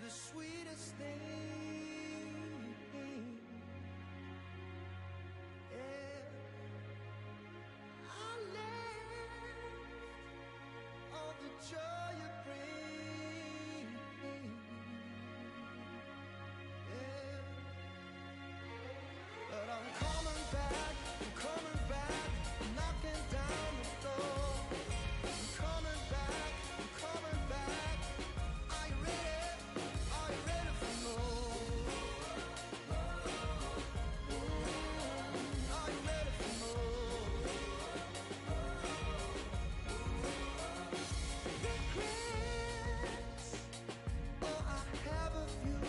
the sweetest thing. Yeah, I left all the joy you bring. Yeah, but I'm coming back, knocking down the door. I'm coming back, Are you ready for more? Are you ready for more? Regrets, oh, I have a few.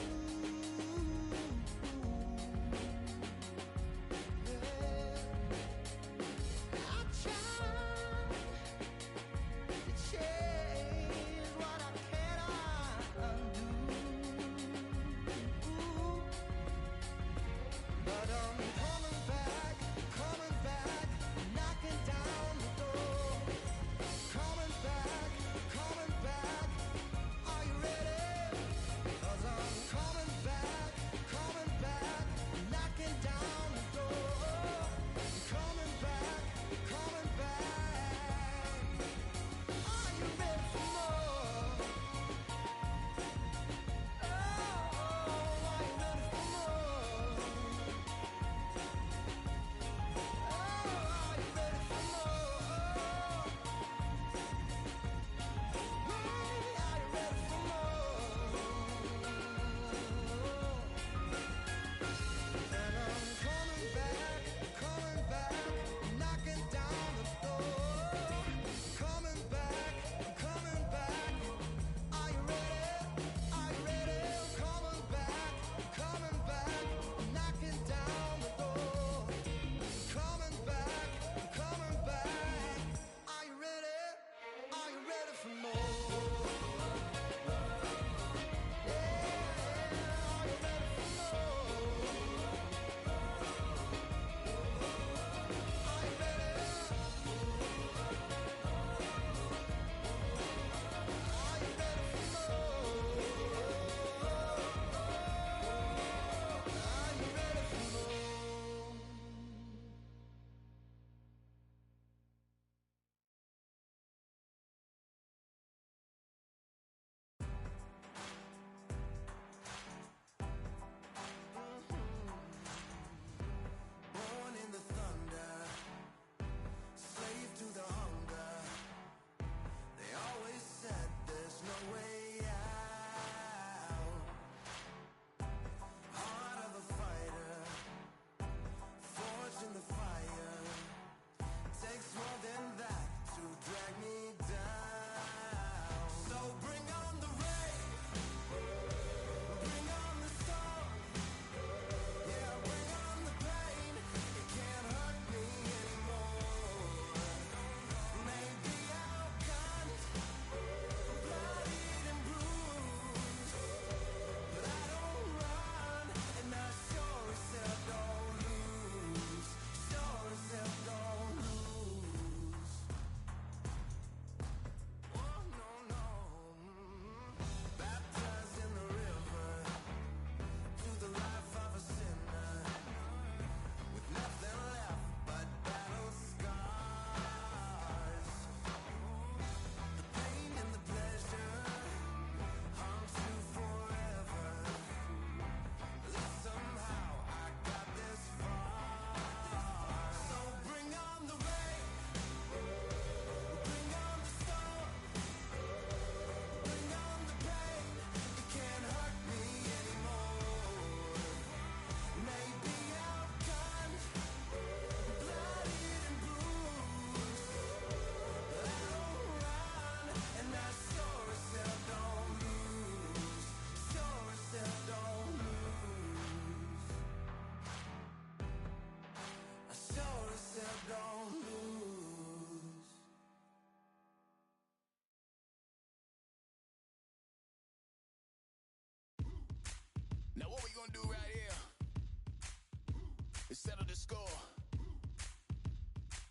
Yeah, I tried to change what I cannot undo. But I'm coming back, knocking down the door. Coming back, are you ready? 'Cause I'm coming back, knocking down the door. Coming back, are you ready for more? Oh, are you ready for more? Oh, are you ready for more? Hey, are you ready for more? And I'm coming back, knocking down the door. Coming back, are you ready? Are you ready? Coming back, knocking down the door. Coming back, are you ready? Are you ready for more? Yeah, are you ready for more? Are you ready? Are you ready for more? Are you ready for more? Born in the thunder, slave to the hunger. They always said there's no way out. Heart of a fighter, forged in the fire. Takes more than that to drag me down. So bring on the rain, bring on the storm. Yeah, bring on the pain. It can't hurt me anymore. Maybe I'll cut, bloodied and bruised, but I don't run, and I sure as hell don't lose. Sure as hell don't lose. Oh no no. Baptized in the river, to the life of a sinner, with nothing left but battle scars. The pain and the pleasure haunts you forever. At least somehow I got this far. So bring on the rain, bring on the storm, bring on the pain. It can't hurt me anymore. Maybe I'll cut, bloodied and bruised, but I don't run, and I sure as hell don't lose. Sure as hell don't lose. I sure as hell don't lose. Now what we gonna do right here is settle the score.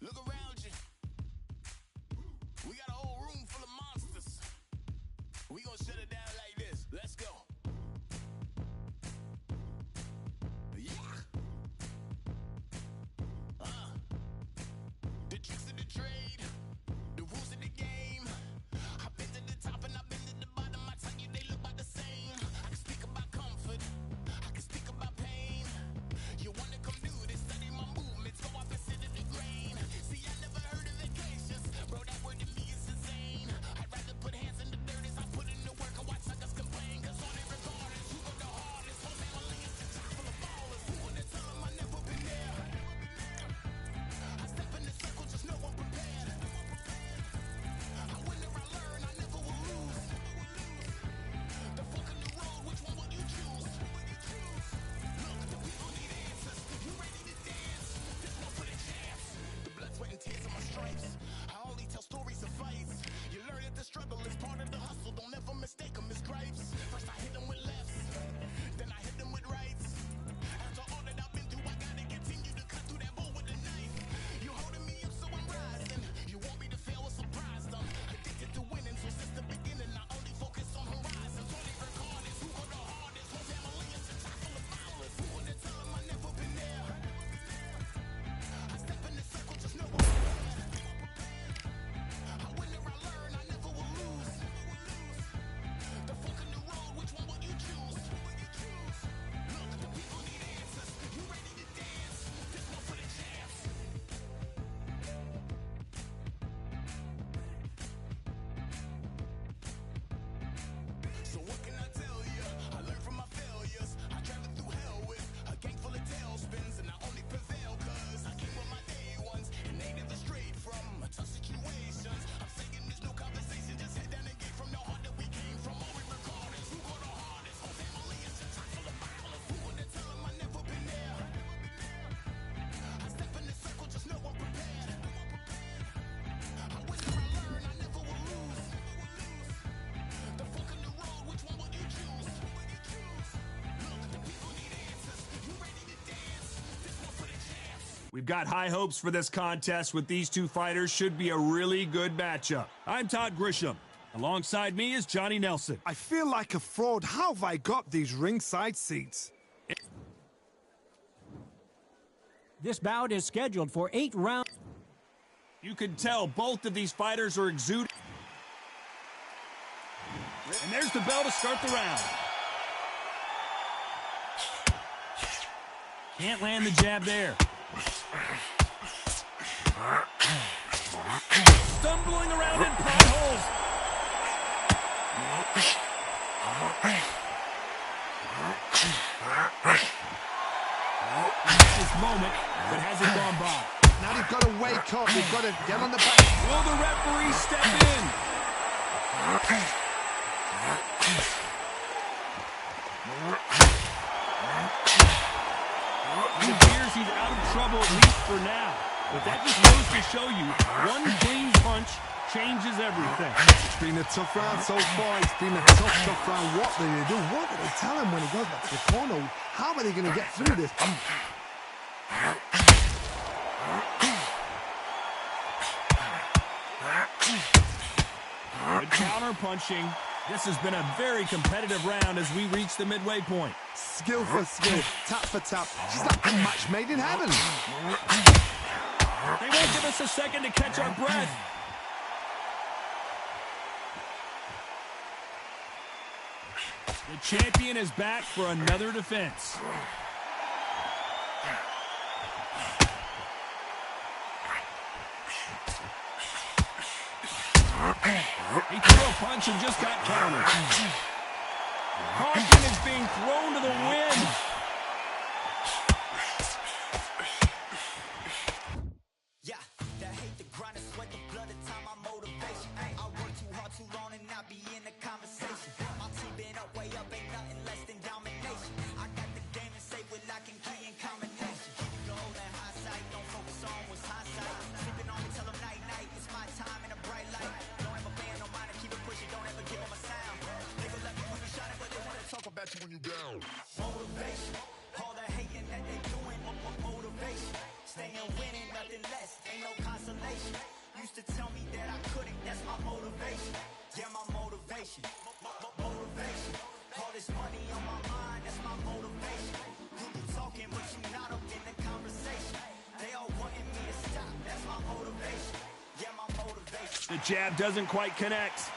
Look around you. We got a whole room full of monsters. We gonna shut it down like this. Let's go. We've got high hopes for this contest with these two fighters. Should be a really good matchup. I'm Todd Grisham. Alongside me is Johnny Nelson. I feel like a fraud. How have I got these ringside seats? This bout is scheduled for 8 rounds. You can tell both of these fighters are exuding. And there's the bell to start the round. Can't land the jab there. Stumbling around in potholes. This moment, but hasn't gone by. Now they've got to wake up. They've got to get on the back. Will the referee step in? It appears he's out of trouble, at least for now. But that just goes to show you, one clean punch changes everything. It's been a tough round so far. It's been a tough round. What do they do? What do they tell him when he goes back to the corner? How are they going to get through this? Good counter punching. This has been a very competitive round as we reach the midway point. Skill for skill, tap for tap. She's like a match made in heaven. They won't give us a second to catch our breath. The champion is back for another defense. He threw a punch and just got countered. Caution is being thrown to the wind. Yeah, that hate the grind and sweat the blood of time, my motivation. I work too hard too long and not be in the conversation. My team been up, way up, ain't nothing less than domination. I got the game and say with lock and key and combination. Keep it gold and high sight, don't focus on what's hindsight. Sleeping on me, tell them night night, it's my time in a bright light. Don't ever band, no mind, keep it pushing, don't ever give them a sound. They gon' love you when you shining, but they wanna talk about you when you down. Motivation, all the hating that they doing, motivation. Staying winning, nothing less, ain't no consolation. Used to tell me that I couldn't, that's my motivation. Yeah, my motivation, motivation. All this money on my mind, that's my motivation. You be talking, but you not up in the conversation. They all wanting me to stop, that's my motivation. Yeah, my motivation. The jab doesn't quite connect.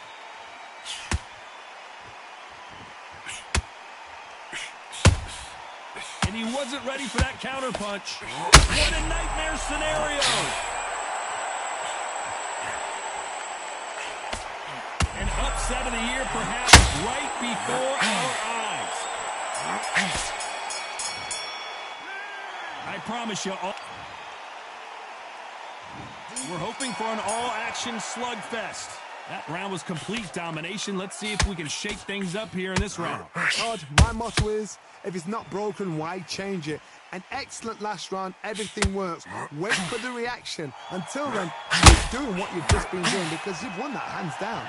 And he wasn't ready for that counter punch. What a nightmare scenario! An upset of the year, perhaps, right before our eyes. I promise you, we're hoping for an all-action slugfest. That round was complete domination. Let's see if we can shake things up here in this round. Todd, my motto is, if it's not broken, why change it? An excellent last round, everything works. Wait for the reaction. Until then, keep doing what you've just been doing because you've won that hands down.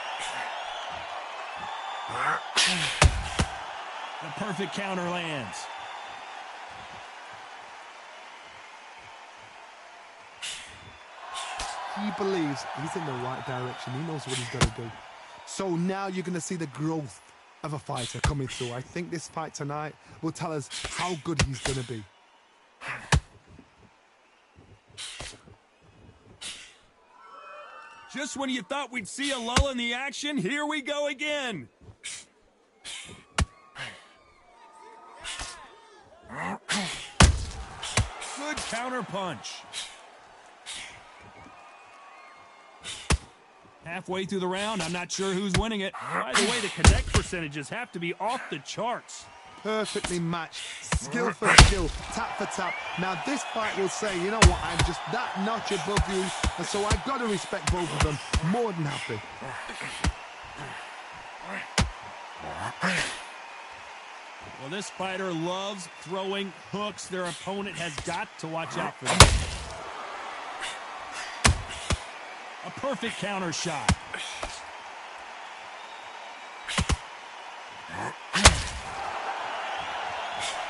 The perfect counter lands. He believes he's in the right direction. He knows what he's got to do. So now you're going to see the growth of a fighter coming through. I think this fight tonight will tell us how good he's going to be. Just when you thought we'd see a lull in the action, here we go again. Good counter punch. Halfway through the round, I'm not sure who's winning it. By the way, the connect percentages have to be off the charts. Perfectly matched, skill for skill, tap for tap. Now this fight will say, you know what, I'm just that notch above you, and so I've got to respect both of them. More than happy. Well, this fighter loves throwing hooks. Their opponent has got to watch out for them. A perfect counter shot.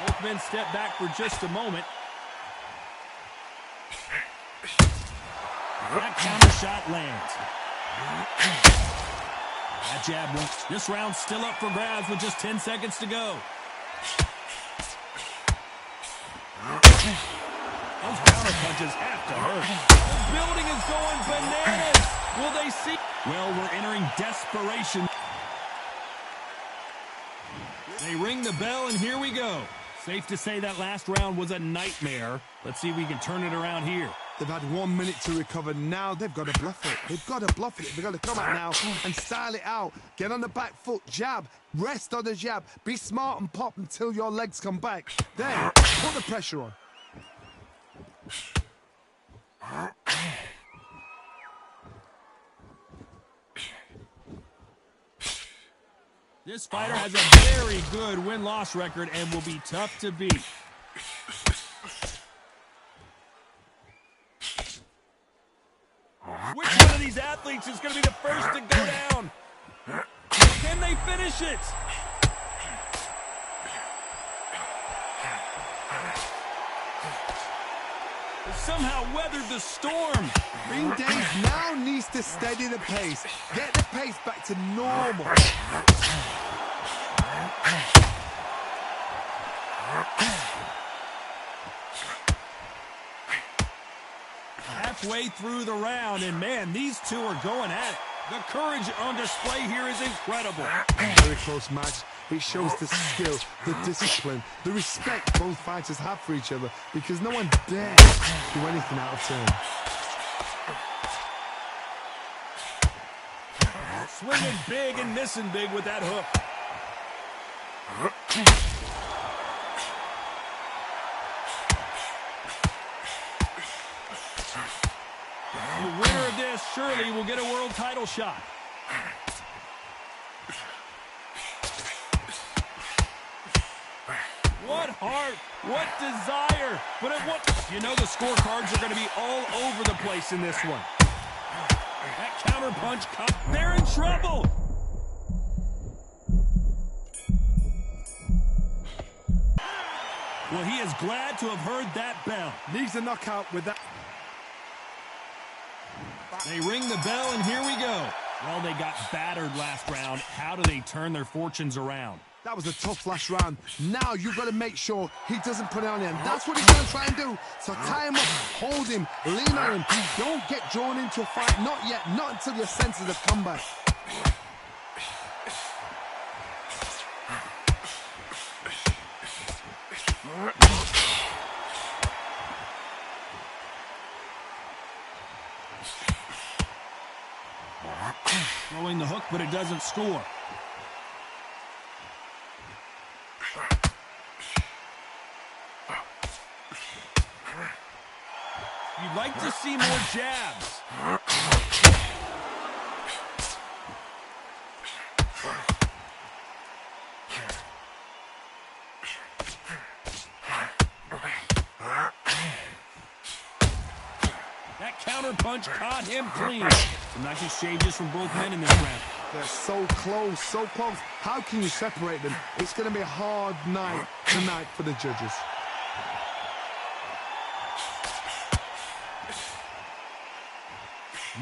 Both men step back for just a moment. That counter shot lands. That jab won't. This round's still up for grabs with just 10 seconds to go. Those counter punches have to hurt. The building is going bananas. Will they see? Well, we're entering desperation. They ring the bell, and here we go. Safe to say that last round was a nightmare. Let's see if we can turn it around here. They've had 1 minute to recover. Now they've got to bluff it. They've got to bluff it. They've got to come out now and style it out. Get on the back foot, jab, rest on the jab. Be smart and pop until your legs come back. Then put the pressure on. This fighter has a very good win-loss record and will be tough to beat. Which one of these athletes is going to be the first to go down? Can they finish it? They somehow weathered the storm. Ring Dave now needs to steady the pace. Get the pace back to normal. Halfway through the round, and man, these two are going at it. The courage on display here is incredible. Very close match. It shows the skill, the discipline, the respect both fighters have for each other, because no one dares do anything out of turn. Swinging big and missing big with that hook. The winner of this surely will get a world title shot. What heart, what desire, but at what... You know the scorecards are going to be all over the place in this one. That counter punch, they're in trouble. Well, he is glad to have heard that bell. Needs a knockout with that. They ring the bell, and here we go. Well, they got battered last round. How do they turn their fortunes around? That was a tough last round. Now you've got to make sure he doesn't put it on him. That's what he's going to try and do. So tie him up, hold him, lean on him. Don't get drawn into a fight. Not yet. Not until your senses have come back. Throwing the hook, but it doesn't score. You'd like to see more jabs. That counter punch caught him clean. Some nice exchanges from both men in this round. They're so close, so close. How can you separate them? It's going to be a hard night tonight for the judges.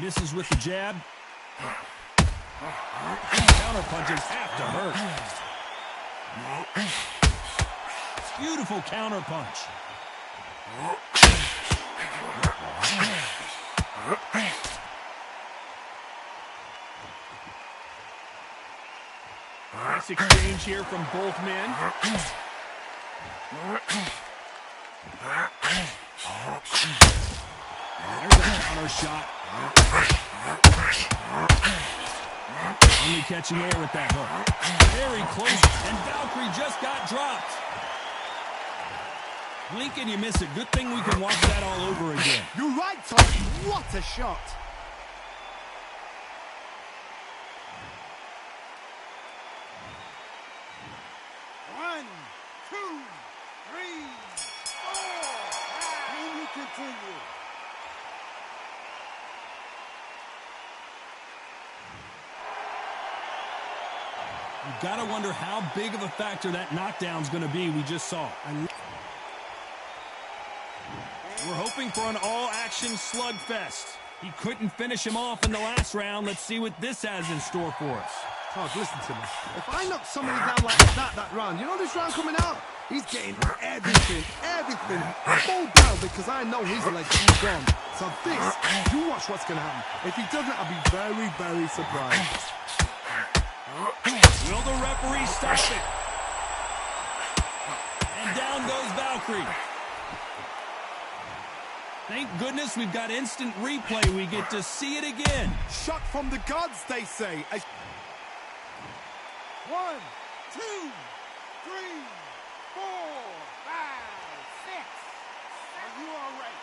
Misses with the jab. Counter punches have to hurt. Beautiful counter punch. Nice exchange here from both men. There's a counter shot. Only catching air with that hook. Very close, and Valkyrie just got dropped. Blink and you miss it. Good thing we can watch that all over again. You're right, Tom. What a shot. One, two, three, four. And we continue. You gotta wonder how big of a factor that knockdown's gonna be we just saw. We're hoping for an all-action slugfest. He couldn't finish him off in the last round. Let's see what this has in store for us. Todd, listen to me. If I knock somebody down like that round, you know this round coming out? He's getting everything full down because I know his legs are gone. So this, you watch what's going to happen. If he doesn't, I'll be very, very surprised. Will the referee stop it? And down goes Valkyrie. Thank goodness we've got instant replay. We get to see it again. Shot from the gods, they say. 1, 2, 3, 4, 5, 6. Are you all right?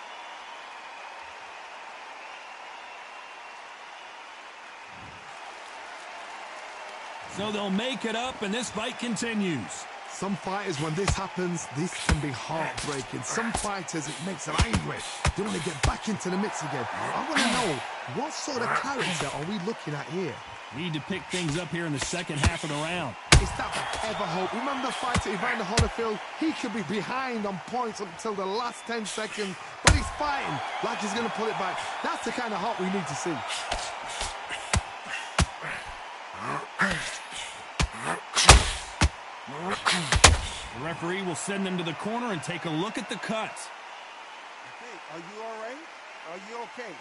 So they'll make it up, and this fight continues. Some fighters, when this happens, this can be heartbreaking. Some fighters, it makes them angry. They want to get back into the mix again. I want to know, what sort of character are we looking at here? Need to pick things up here in the second half of the round. Is that ever hope? Remember the fighter Evander Holyfield? He could be behind on points up until the last 10 seconds, but he's fighting like he's going to pull it back. That's the kind of hope we need to see. The referee will send them to the corner and take a look at the cuts. Okay, are you all right? Are you okay?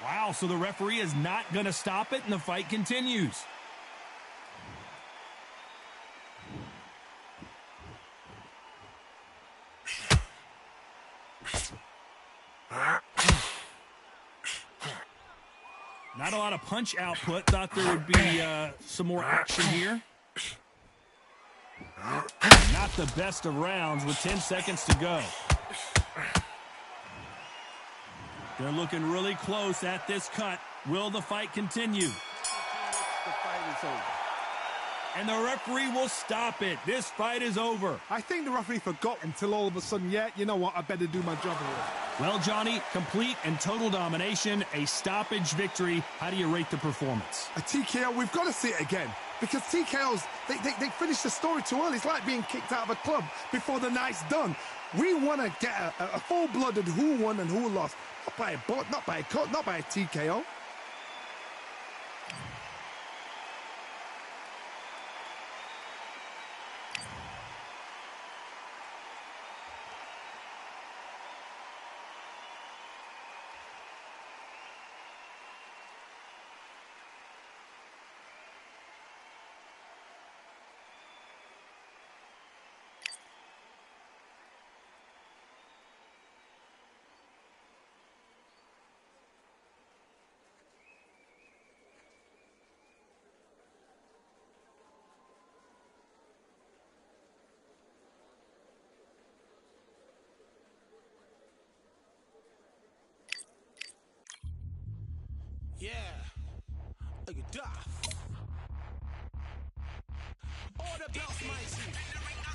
Wow, so the referee is not going to stop it, and the fight continues. Not a lot of punch output. Thought there would be some more action here. Not the best of rounds with 10 seconds to go. They're looking really close at this cut. Will the fight continue? The fight is over. And the referee will stop it. This fight is over. I think the referee forgot until all of a sudden, yeah, you know what, I better do my job here. Well, Johnny, complete and total domination, a stoppage victory. How do you rate the performance? A TKO, we've got to see it again. Because TKOs, they finish the story too early. It's like being kicked out of a club before the night's done. We want to get a full-blooded who won and who lost. Not by a butt, not by a cut, not by a TKO. Yeah, look at that. All the belts, mighty.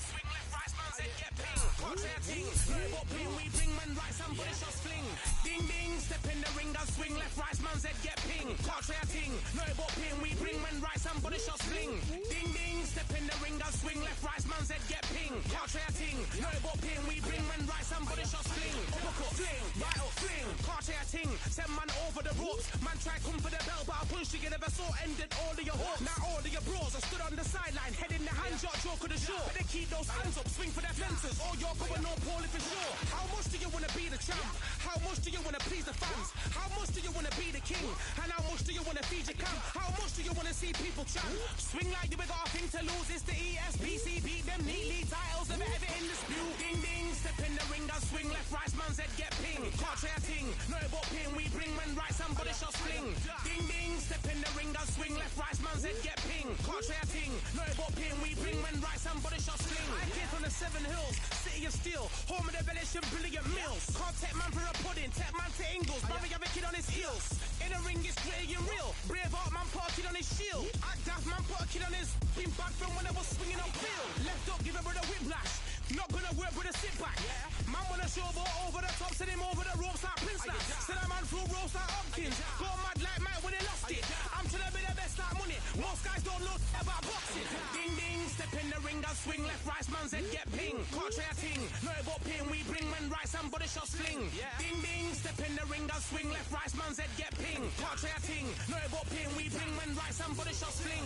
Swing left, right, man's head get ping. Contrary ting, but ping, we bring man right, somebody shots fling. Ding ding, step in the ring and swing left, right, man's head get ping. Contrary ting, no but ping, we bring man right, somebody shots fling. Ding ding, step in the ring and swing left, right, man's head get ping. Contrary ting, no but ping, we bring man right, somebody shots fling. Uppercut, fling, right up, fling. Contrary ting, send man over the ropes. Man try come for the bell, but I punched you never saw ended all of your hopes. Now all of your bros are stood on the sideline, head in the hand, shot, joke of the show. Better keep those hands up, swing for their fences, or you're going on poorly for sure. How much do you want to be the champ? How much do you want to please the fans? How much do you want to be the king? And how much do you want to feed your camp? How much do you want to see people chant? Swing like you got a thing to lose, it's the ESBC, beat them neatly, titles never ever in dispute. Ding ding, step in the ring and swing left, right, man's head get ping. Can't try a ting, no but ping, we bring man right, somebody shots fling. Ding ding, step in the ring and swing left, right, man's head get ping. Can't try a ting, no but ping, we bring man right, somebody shots fling. I came from the 7 Hills, city of steel, home of the village and brilliant meals. Can't take man for a pudding, take man to Ingles, brother have a kid on his heels. In the ring it's gritty and real, brave art man put a kid on his shield. Act daft man put a kid on his, been back from when I was swinging up field. Left up, give a brother whiplash, not gonna work with a sit back. Man wanna showboat over the top, send him over the ropes like Prince Snap. Send a man through ropes like Hopkins, go mad like Mike when he lost it. I'm trying to be the best like money, most guys don't know about boxing. Ding ding, step in the ring, I swing left, right, man's head get ping. Can't try a ting, no about ping. We bring man right, some body shots fling. Ding ding, step in the ring, I swing left, right, man's head get ping. Can't try a ting, no about ping. We bring man right, some body shots fling.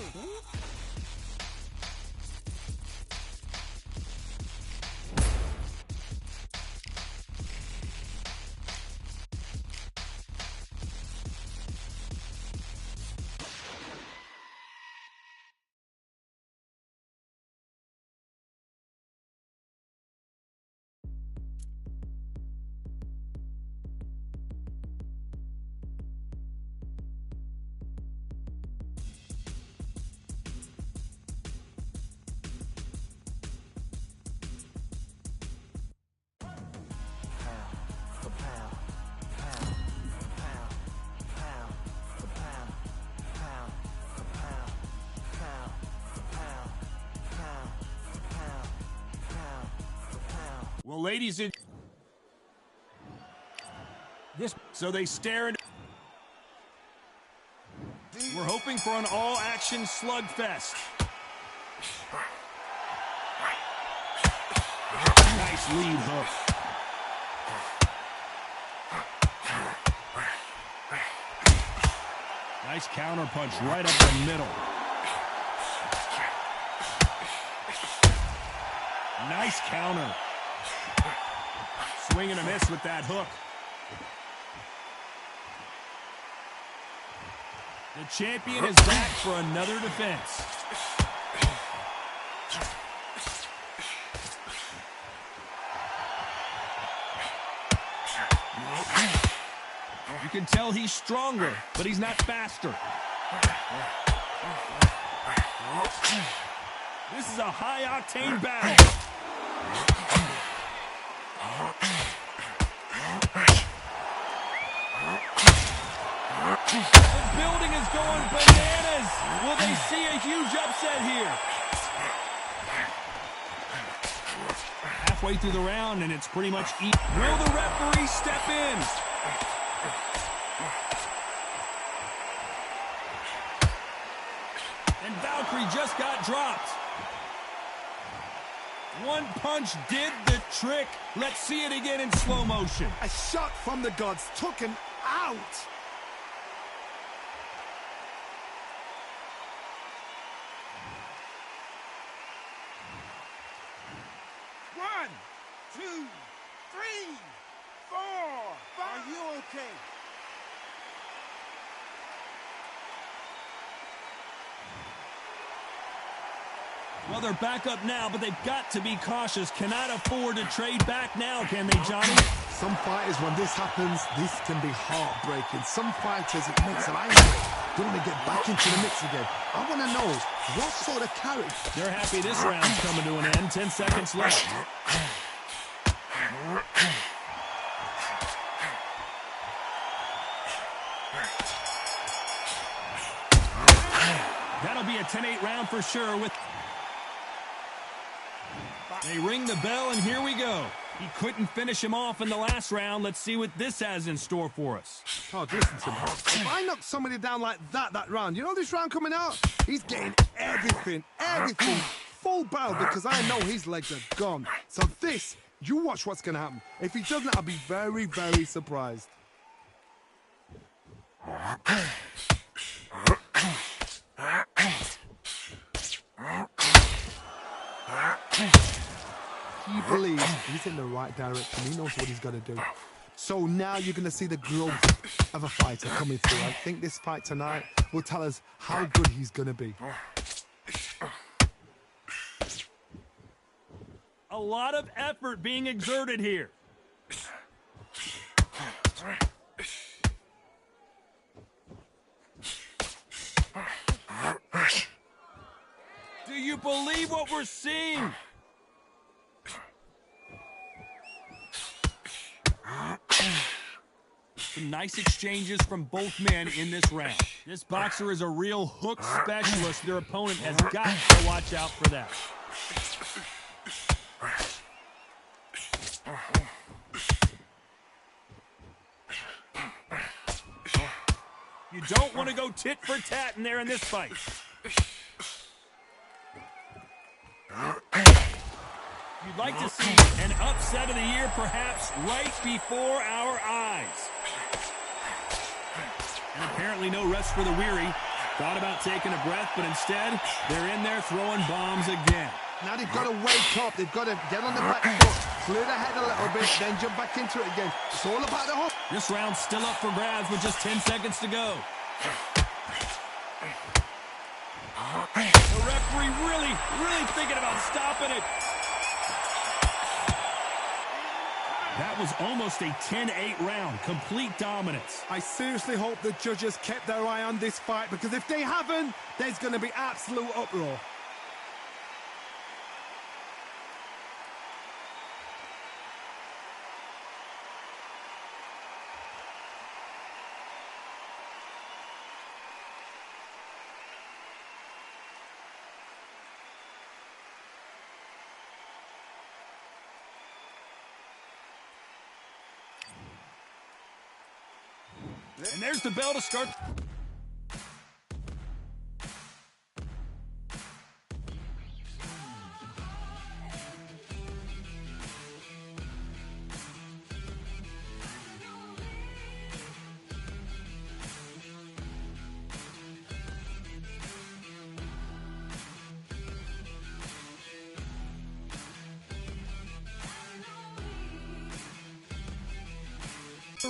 Well, ladies and... So they stare into... We're hoping for an all-action slugfest. Nice lead hook. Nice counter punch right up the middle. Nice counter. Swing and a miss with that hook. The champion is back for another defense. You can tell he's stronger, but he's not faster. This is a high-octane battle. The building is going bananas. Will they see a huge upset here? Halfway through the round, and it's pretty much even. Will the referee step in? And Valkyrie just got dropped. One punch did the trick. Let's see it again in slow motion. A shot from the gods took him out. One, two, three, four, five. Are you okay? Well, they're back up now, but they've got to be cautious. Cannot afford to trade back now, can they, Johnny? Some fighters, when this happens, this can be heartbreaking. Some fighters, it makes them angry. They want to get back into the mix again. I want to know, what sort of character? They're happy this round's coming to an end. 10 seconds left. That'll be a 10-8 round for sure. They ring the bell, and here we go. He couldn't finish him off in the last round. Let's see what this has in store for us. Oh, listen to me. If I knock somebody down like that round, you know this round coming out? He's getting everything, full barrel, because I know his legs are gone. So this, you watch what's going to happen. If he doesn't, I'll be very, very surprised. He believes he's in the right direction. He knows what he's got to do. So now you're going to see the growth of a fighter coming through. I think this fight tonight will tell us how good he's going to be. A lot of effort being exerted here. Do you believe what we're seeing? Some nice exchanges from both men in this round. This boxer is a real hook specialist. Their opponent has got to watch out for that. You don't want to go tit for tat in there in this fight. You'd like to see an upset of the year perhaps right before our eyes. And apparently no rest for the weary. Thought about taking a breath, but instead they're in there throwing bombs again. Now they've got to wake up. They've got to get on the back foot, clear the head a little bit, then jump back into it again. It's all about the hook. This round's still up for grabs with just 10 seconds to go. The referee really thinking about stopping it. That was almost a 10-8 round. Complete dominance. I seriously hope the judges kept their eye on this fight, because if they haven't, there's going to be absolute uproar. And there's the bell to start.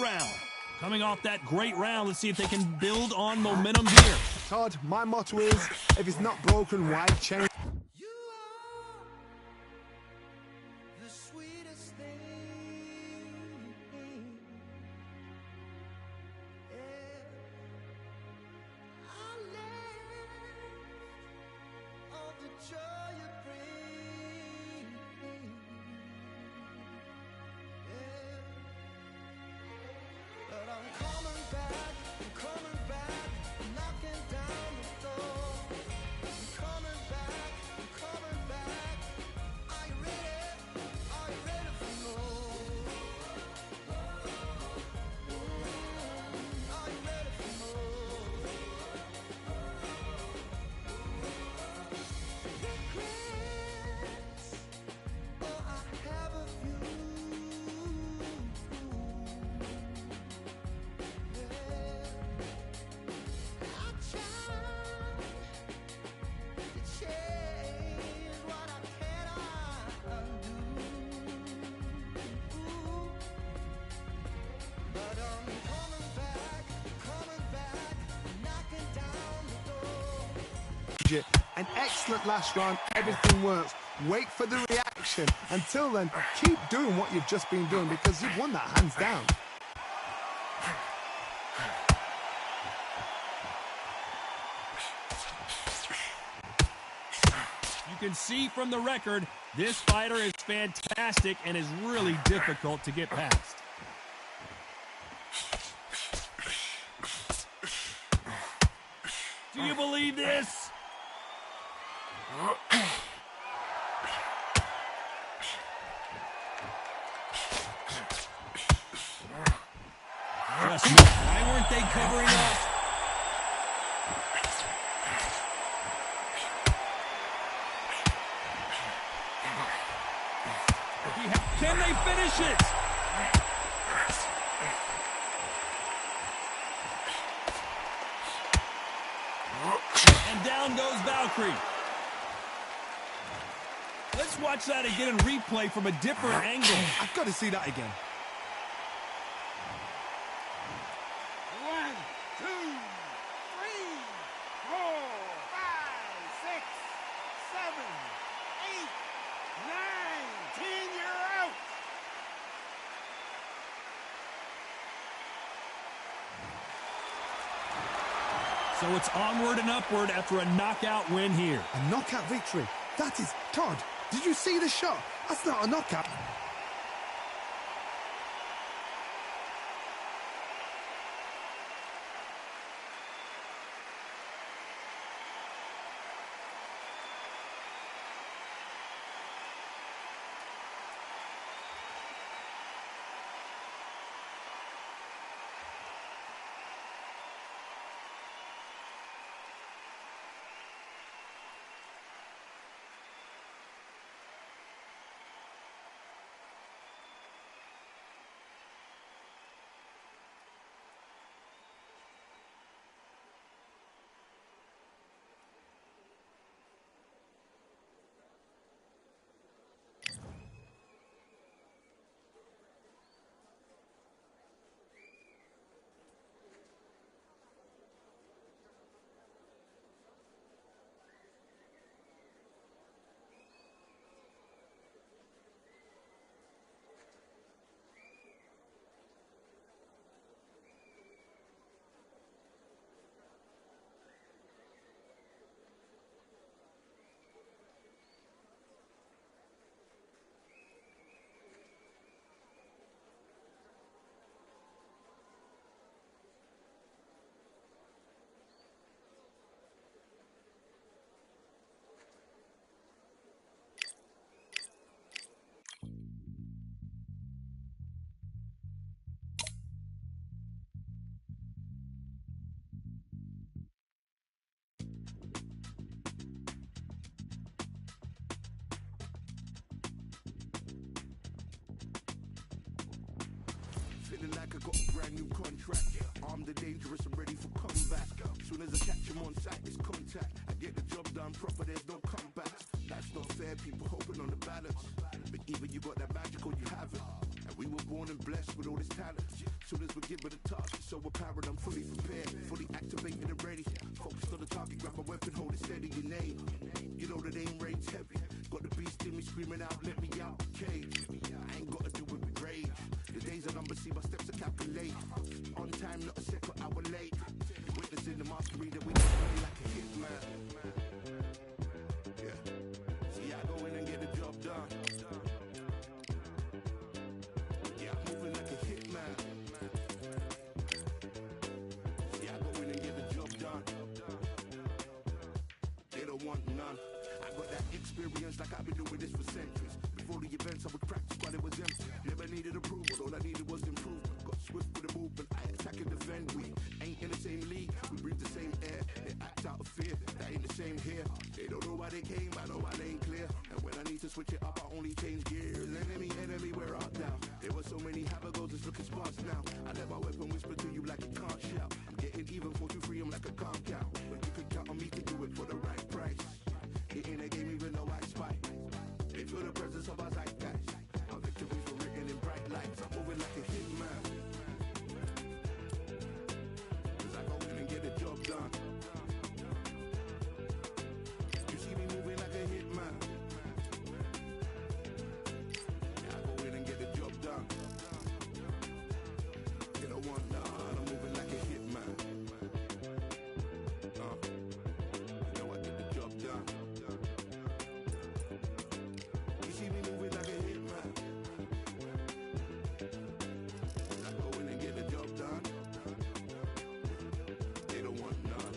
Round. Coming off that great round, let's see if they can build on momentum here. Todd, my motto is, if it's not broken, why change? You are the sweetest thing. I live on the joy you bring. But I'm coming back, knocking down the door. I'm coming back. Are you ready for more? Are you ready for more? Regrets, oh, I have a few. An excellent last round, everything works. Wait for the reaction. Until then, keep doing what you've just been doing, because you've won that hands down. You can see from the record, this fighter is fantastic and is really difficult to get past. Do you believe this? Trust me, why weren't they covering up? Can they finish it? And down goes Valkyrie. Let's watch that again and replay from a different angle. I've got to see that again. 1, 2, 3, 4, 5, 6, 7, 8, 9, 10. You're out. So it's onward and upward after a knockout win here. A knockout victory. That is... Todd, did you see the shot? That's not a knockout. brand new contract. Armed and dangerous and ready for combat. Soon as I catch him on sight, it's contact. I get the job done proper, there's no comebacks. That's not fair, people hoping on the balance. But either you got that magic or you haven't. And we were born and blessed with all this talent. Soon as we give it a task, it's so apparent I'm fully prepared, fully activated and ready. Focused on the target, grab my weapon, hold it steady, your name. You know that aim range heavy. Got the beast in me screaming out, let me out the cage. I ain't gotta do it with rage. The days are numbered, see my steps are calculate. On time, not a second hour late. Witnessing the mastery that we play like a hitman. Yeah. See, I go in and get the job done. Yeah, I'm moving like a hitman. See, I go in and get the job done. They don't want none. I got that experience like I've been doing this for centuries. Before the events I would practice while it was empty. Never needed approval, all I needed was improvement. Got swift with the movement, I attack and defend. We ain't in the same league, we breathe the same air. They act out of fear, that ain't the same here. They don't know why they came, I know why they ain't clear. And when I need to switch it up, I only change gears. Enemy, where art thou? There were so many habagos, it's looking sparse now. I let my weapon whisper to you like it can't shout. I'm getting even, 4-2-3, I'm like a calm cow. But you can count on me to do it for the right price. It ain't a game even though I spy. They feel the presence of our zeitgeist. Our victories were written in bright lights. I'm moving like a hitman. Cause I go in and get the job done. You see me moving like a hitman. Yeah, I go in and get the job done. You don't want none, I'm moving like a hitman. You know I get the job done. You see me moving like a hitman. I go in and get the job done. They don't want none.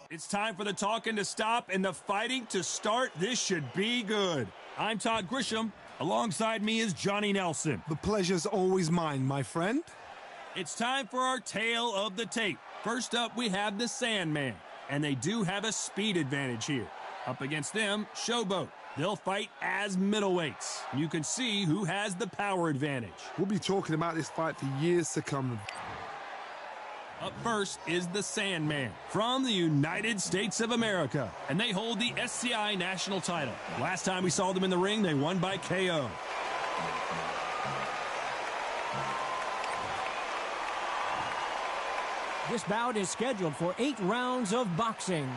It's time for the talking to stop and the fighting to start. This should be good. I'm Todd Grisham. Alongside me is Johnny Nelson. The pleasure's always mine, my friend. It's time for our tale of the tape. First up, we have the Sandman, and they do have a speed advantage here. Up against them, Showboat. They'll fight as middleweights. You can see who has the power advantage. We'll be talking about this fight for years to come. Up first is the Sandman from the United States of America, and they hold the SCI national title. Last time we saw them in the ring, they won by KO. This bout is scheduled for 8 rounds of boxing.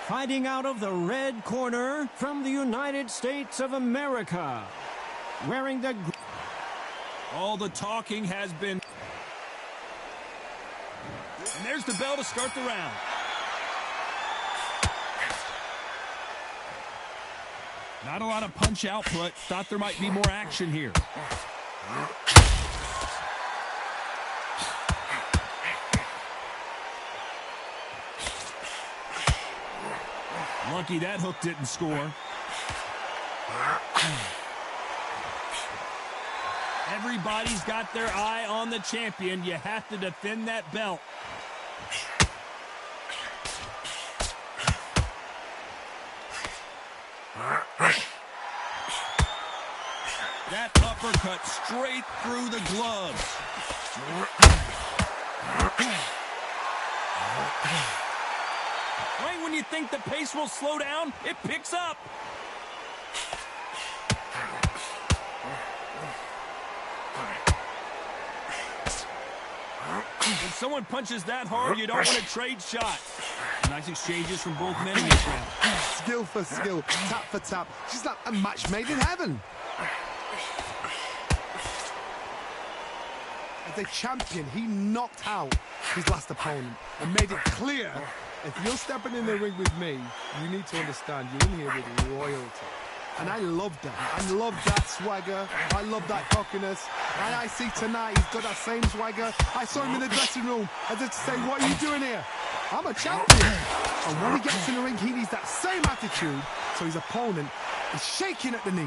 Fighting out of the red corner from the United States of America. Wearing the... All the talking has been... And there's the bell to start the round. Not a lot of punch output. Thought there might be more action here. Lucky that hook didn't score. Everybody's got their eye on the champion. You have to defend that belt. That uppercut straight through the gloves. Right when you think the pace will slow down, it picks up. When someone punches that hard, you don't want to trade shots. Nice exchanges from both men in this round. Skill for skill, tap for tap. Just like a match made in heaven. As a champion, he knocked out his last opponent and made it clear, if you're stepping in the ring with me, you need to understand you're in here with royalty. And I love that. I love that swagger. I love that cockiness. And I see tonight he's got that same swagger. I saw him in the dressing room as if to say, what are you doing here? I'm a champion. And when he gets in the ring, he needs that same attitude. So his opponent is shaking at the knees.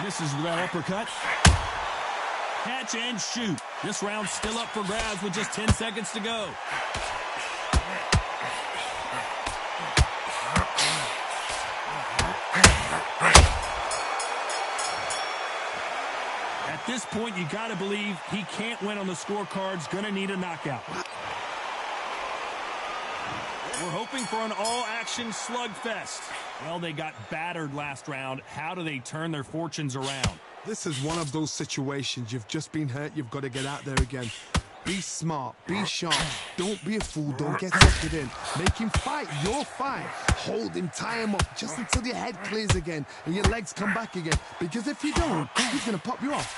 Misses with that uppercut. Catch and shoot. This round's still up for grabs with just 10 seconds to go. At this point, you got to believe he can't win on the scorecards. Going to need a knockout. We're hoping for an all-action slugfest. Well, they got battered last round. How do they turn their fortunes around? This is one of those situations. You've just been hurt. You've got to get out there again. Be smart. Be sharp. Don't be a fool. Don't get sucked in. Make him fight your fight. Hold him. Tie him up just until your head clears again and your legs come back again. Because if you don't, he's going to pop you off.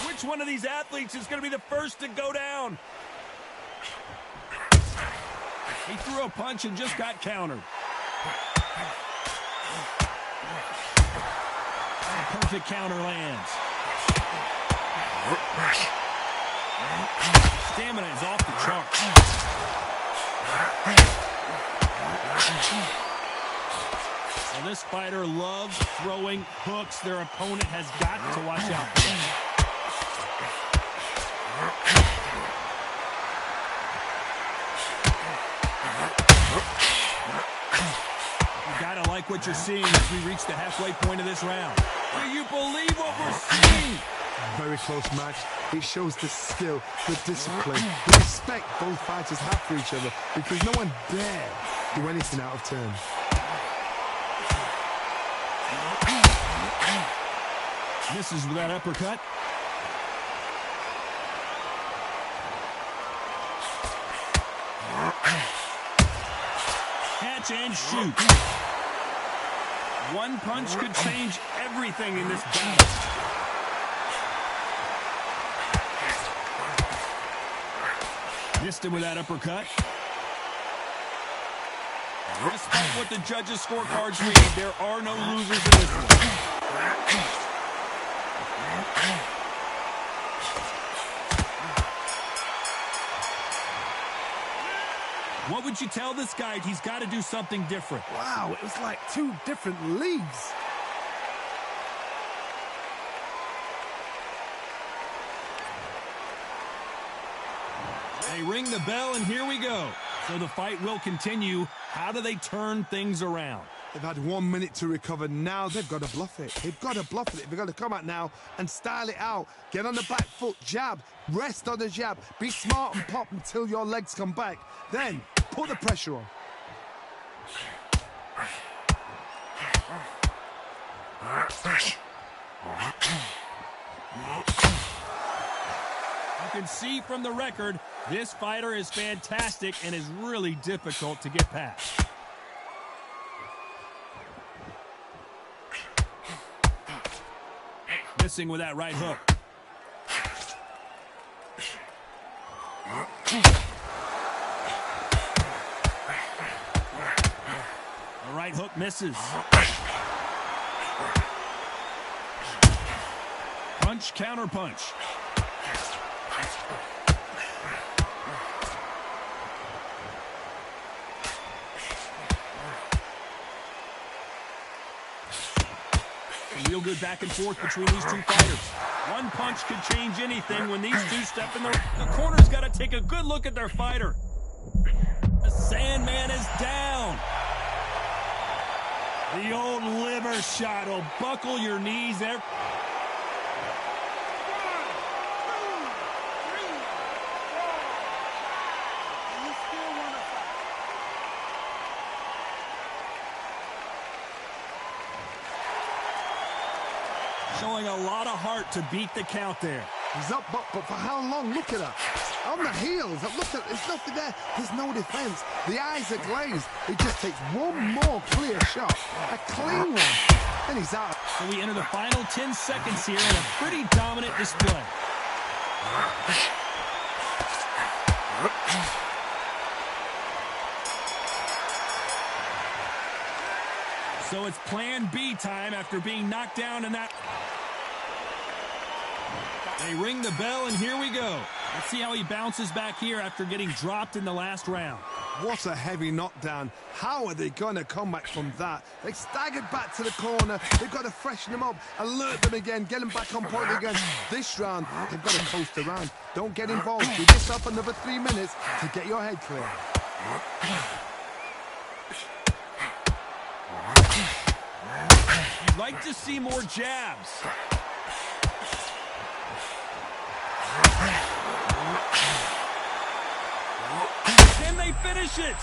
Which one of these athletes is going to be the first to go down? He threw a punch and just got countered. Perfect counter lands. Stamina is off the charts. Well, this fighter loves throwing hooks. Their opponent has got to watch out for that. Gotta like what you're seeing as we reach the halfway point of this round. Do you believe what we're seeing? Very close match. It shows the skill, the discipline, the respect both fighters have for each other because no one dare do anything out of turn. Misses with that uppercut. Catch and shoot. One punch could change everything in this battle. Missed him with that uppercut. Despite what the judges' scorecards read, there are no losers in this one. What would you tell this guy? He's got to do something different. Wow, it was like two different leagues. They ring the bell, and here we go. So the fight will continue. How do they turn things around? They've had 1 minute to recover. Now they've got to bluff it. They've got to bluff it. They've got to come out now and style it out. Get on the back foot, jab, rest on the jab. Be smart and pop until your legs come back. Then put the pressure on. You can see from the record, this fighter is fantastic and is really difficult to get past. Missing with that right hook. The right hook misses. Punch, counter punch. Real good back and forth between these two fighters. One punch could change anything when these two step in the corner's got to take a good look at their fighter. The Sandman is down. The old liver shot will buckle your knees there. Showing a lot of heart to beat the count there. He's up, but for how long? Look at her. On the heels. Look at, there's nothing there. There's no defense. The eyes are glazed. It just takes one more clear shot. A clean one. Then he's out. So we enter the final 10 seconds here in a pretty dominant display. So it's plan B time after being knocked down in that. They ring the bell, and here we go. Let's see how he bounces back here after getting dropped in the last round. What a heavy knockdown. How are they going to come back from that? They staggered back to the corner. They've got to freshen them up, alert them again, get them back on point again. This round, they've got to coast around. Don't get involved. Give yourself another 3 minutes to get your head clear. You'd like to see more jabs. Can they finish it?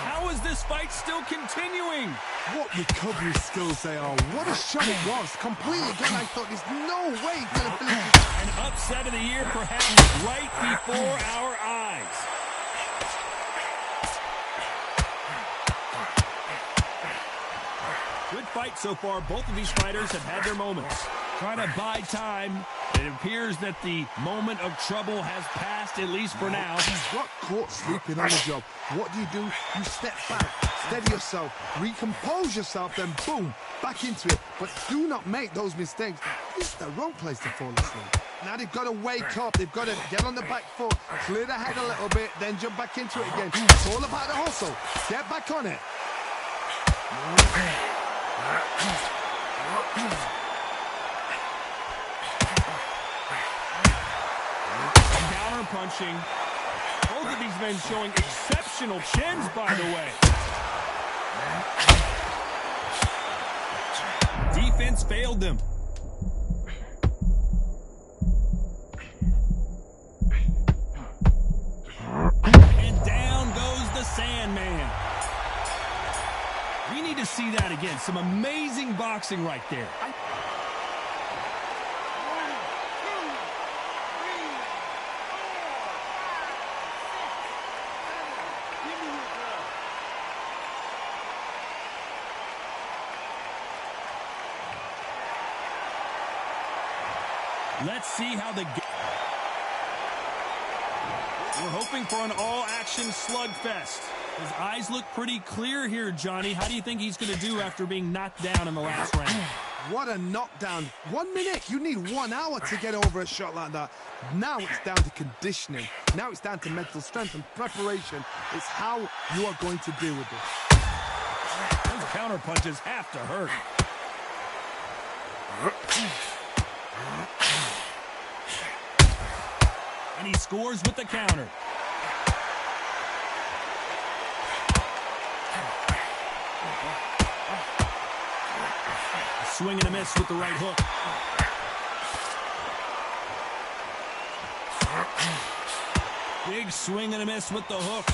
How is this fight still continuing? What recovery skills they are. What a shot it was. Completely gone. I thought there's no way he's going to finish it. An upset of the year, perhaps right before our eyes. Good fight so far. Both of these fighters have had their moments. Trying to buy time. It appears that the moment of trouble has passed, at least for now. He's got caught sleeping on the job. What do? You step back, steady yourself, recompose yourself, then boom, back into it. But do not make those mistakes. This is the wrong place to fall asleep. Now they've got to wake up. They've got to get on the back foot, clear the head a little bit, then jump back into it again. It's all about the hustle. Get back on it. Counter punching. Both of these men showing exceptional chins, by the way. Defense failed them. And down goes the Sandman. We need to see that again. Some amazing boxing right there. Let's see how the... We're hoping for an all-action slugfest. His eyes look pretty clear here, Johnny. How do you think he's going to do after being knocked down in the last round? What a knockdown. 1 minute. You need 1 hour to get over a shot like that. Now it's down to conditioning. Now it's down to mental strength and preparation. It's how you are going to deal with this. Those counter punches have to hurt. And he scores with the counter. Swing and a miss with the right hook. Big swing and a miss with the hook.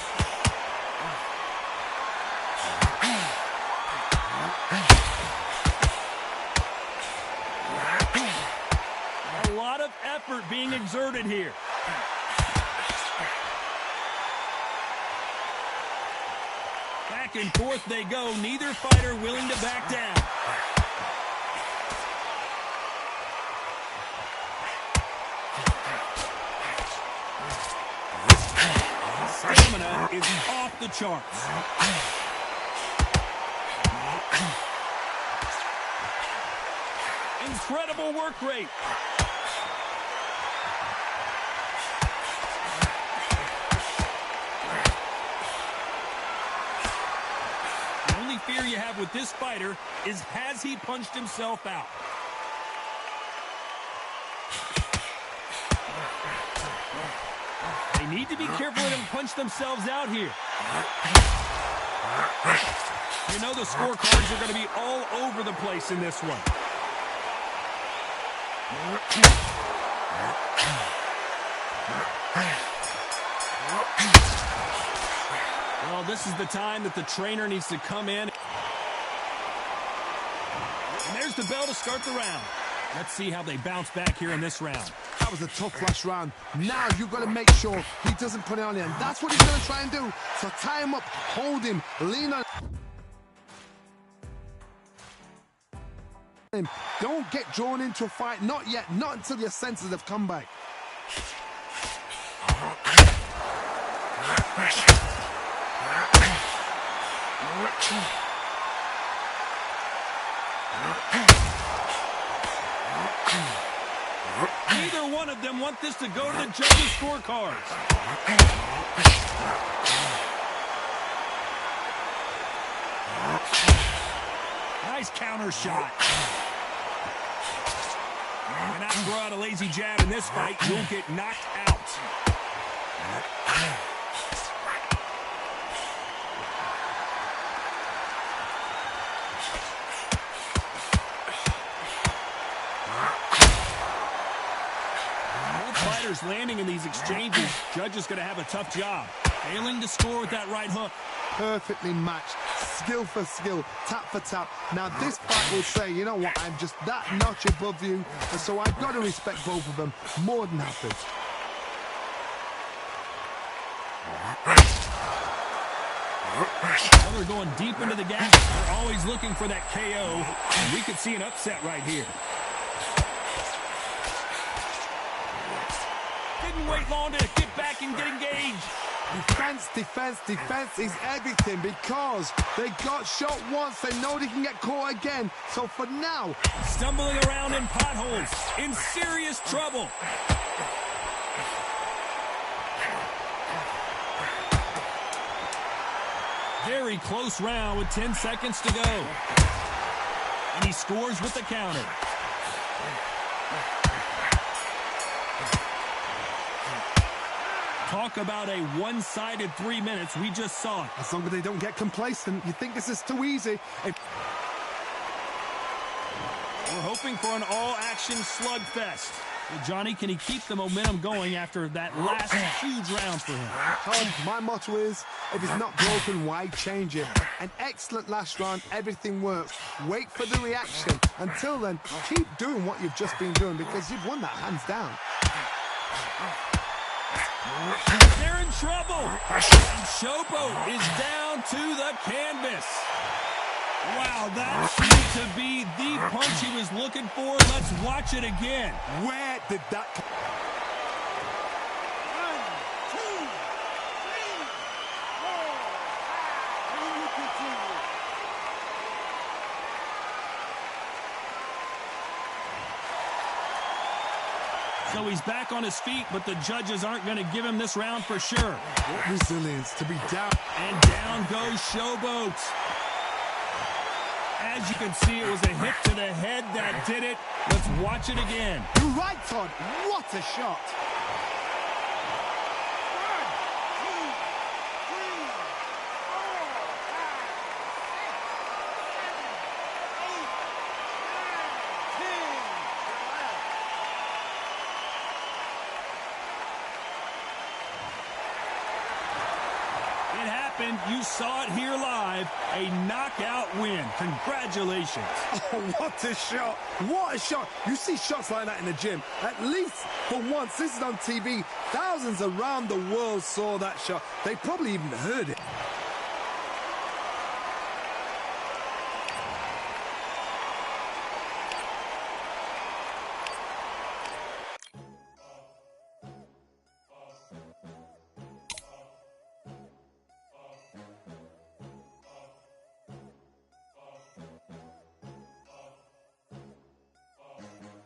A lot of effort being exerted here. Back and forth they go. Neither fighter willing to back down. Stamina is off the charts. Incredible work rate. The only fear you have with this fighter is, has he punched himself out? They need to be careful let them punch themselves out here. You know the scorecards are going to be all over the place in this one. Well, this is the time that the trainer needs to come in. And there's the bell to start the round. Let's see how they bounce back here in this round. That was a tough last round. Now you've got to make sure he doesn't put it on him. That's what he's going to try and do. So tie him up, hold him, lean on him. Don't get drawn into a fight. Not yet. Not until your senses have come back. Neither one of them want this to go to the judges' scorecards. Nice counter shot. You cannot throw out a lazy jab in this fight. You'll get knocked out. Landing in these exchanges, judge is going to have a tough job. Failing to score with that right hook. Perfectly matched, skill for skill, tap for tap. Now this fight will say, you know what, I'm just that notch above you, and so I've got to respect both of them more than happy. Well, they're going deep into the gap. They're always looking for that KO. And we could see an upset right here. Didn't wait long to get back and get engaged. Defense, defense, defense is everything because they got shot once. They know they can get caught again. So for now, stumbling around in potholes, in serious trouble. Very close round with 10 seconds to go. And he scores with the counter. Talk about a one-sided 3 minutes. We just saw it. As long as they don't get complacent, you think this is too easy. We're hoping for an all-action slugfest. Well, Johnny, can he keep the momentum going after that last huge round for him? Tom, my motto is, if it's not broken, why change it? An excellent last round, everything works. Wait for the reaction. Until then, keep doing what you've just been doing because you've won that hands down. They're in trouble. And Showboat is down to the canvas. Wow, that seemed to be the punch he was looking for. Let's watch it again. Where did that come? 1, 2, 3, 4. So he's back on his feet, but the judges aren't going to give him this round for sure. What resilience to be down. And down goes Showboat. As you can see, it was a hit to the head that did it. Let's watch it again. You're right, Todd. What a shot. 1, 2, 3, 4, 5, 6, 7, 8, 9, 10. It happened. You saw it here live. A knockout win. Congratulations. Oh, what a shot. What a shot. You see shots like that in the gym. At least for once, this is on TV. Thousands around the world saw that shot. They probably even heard it.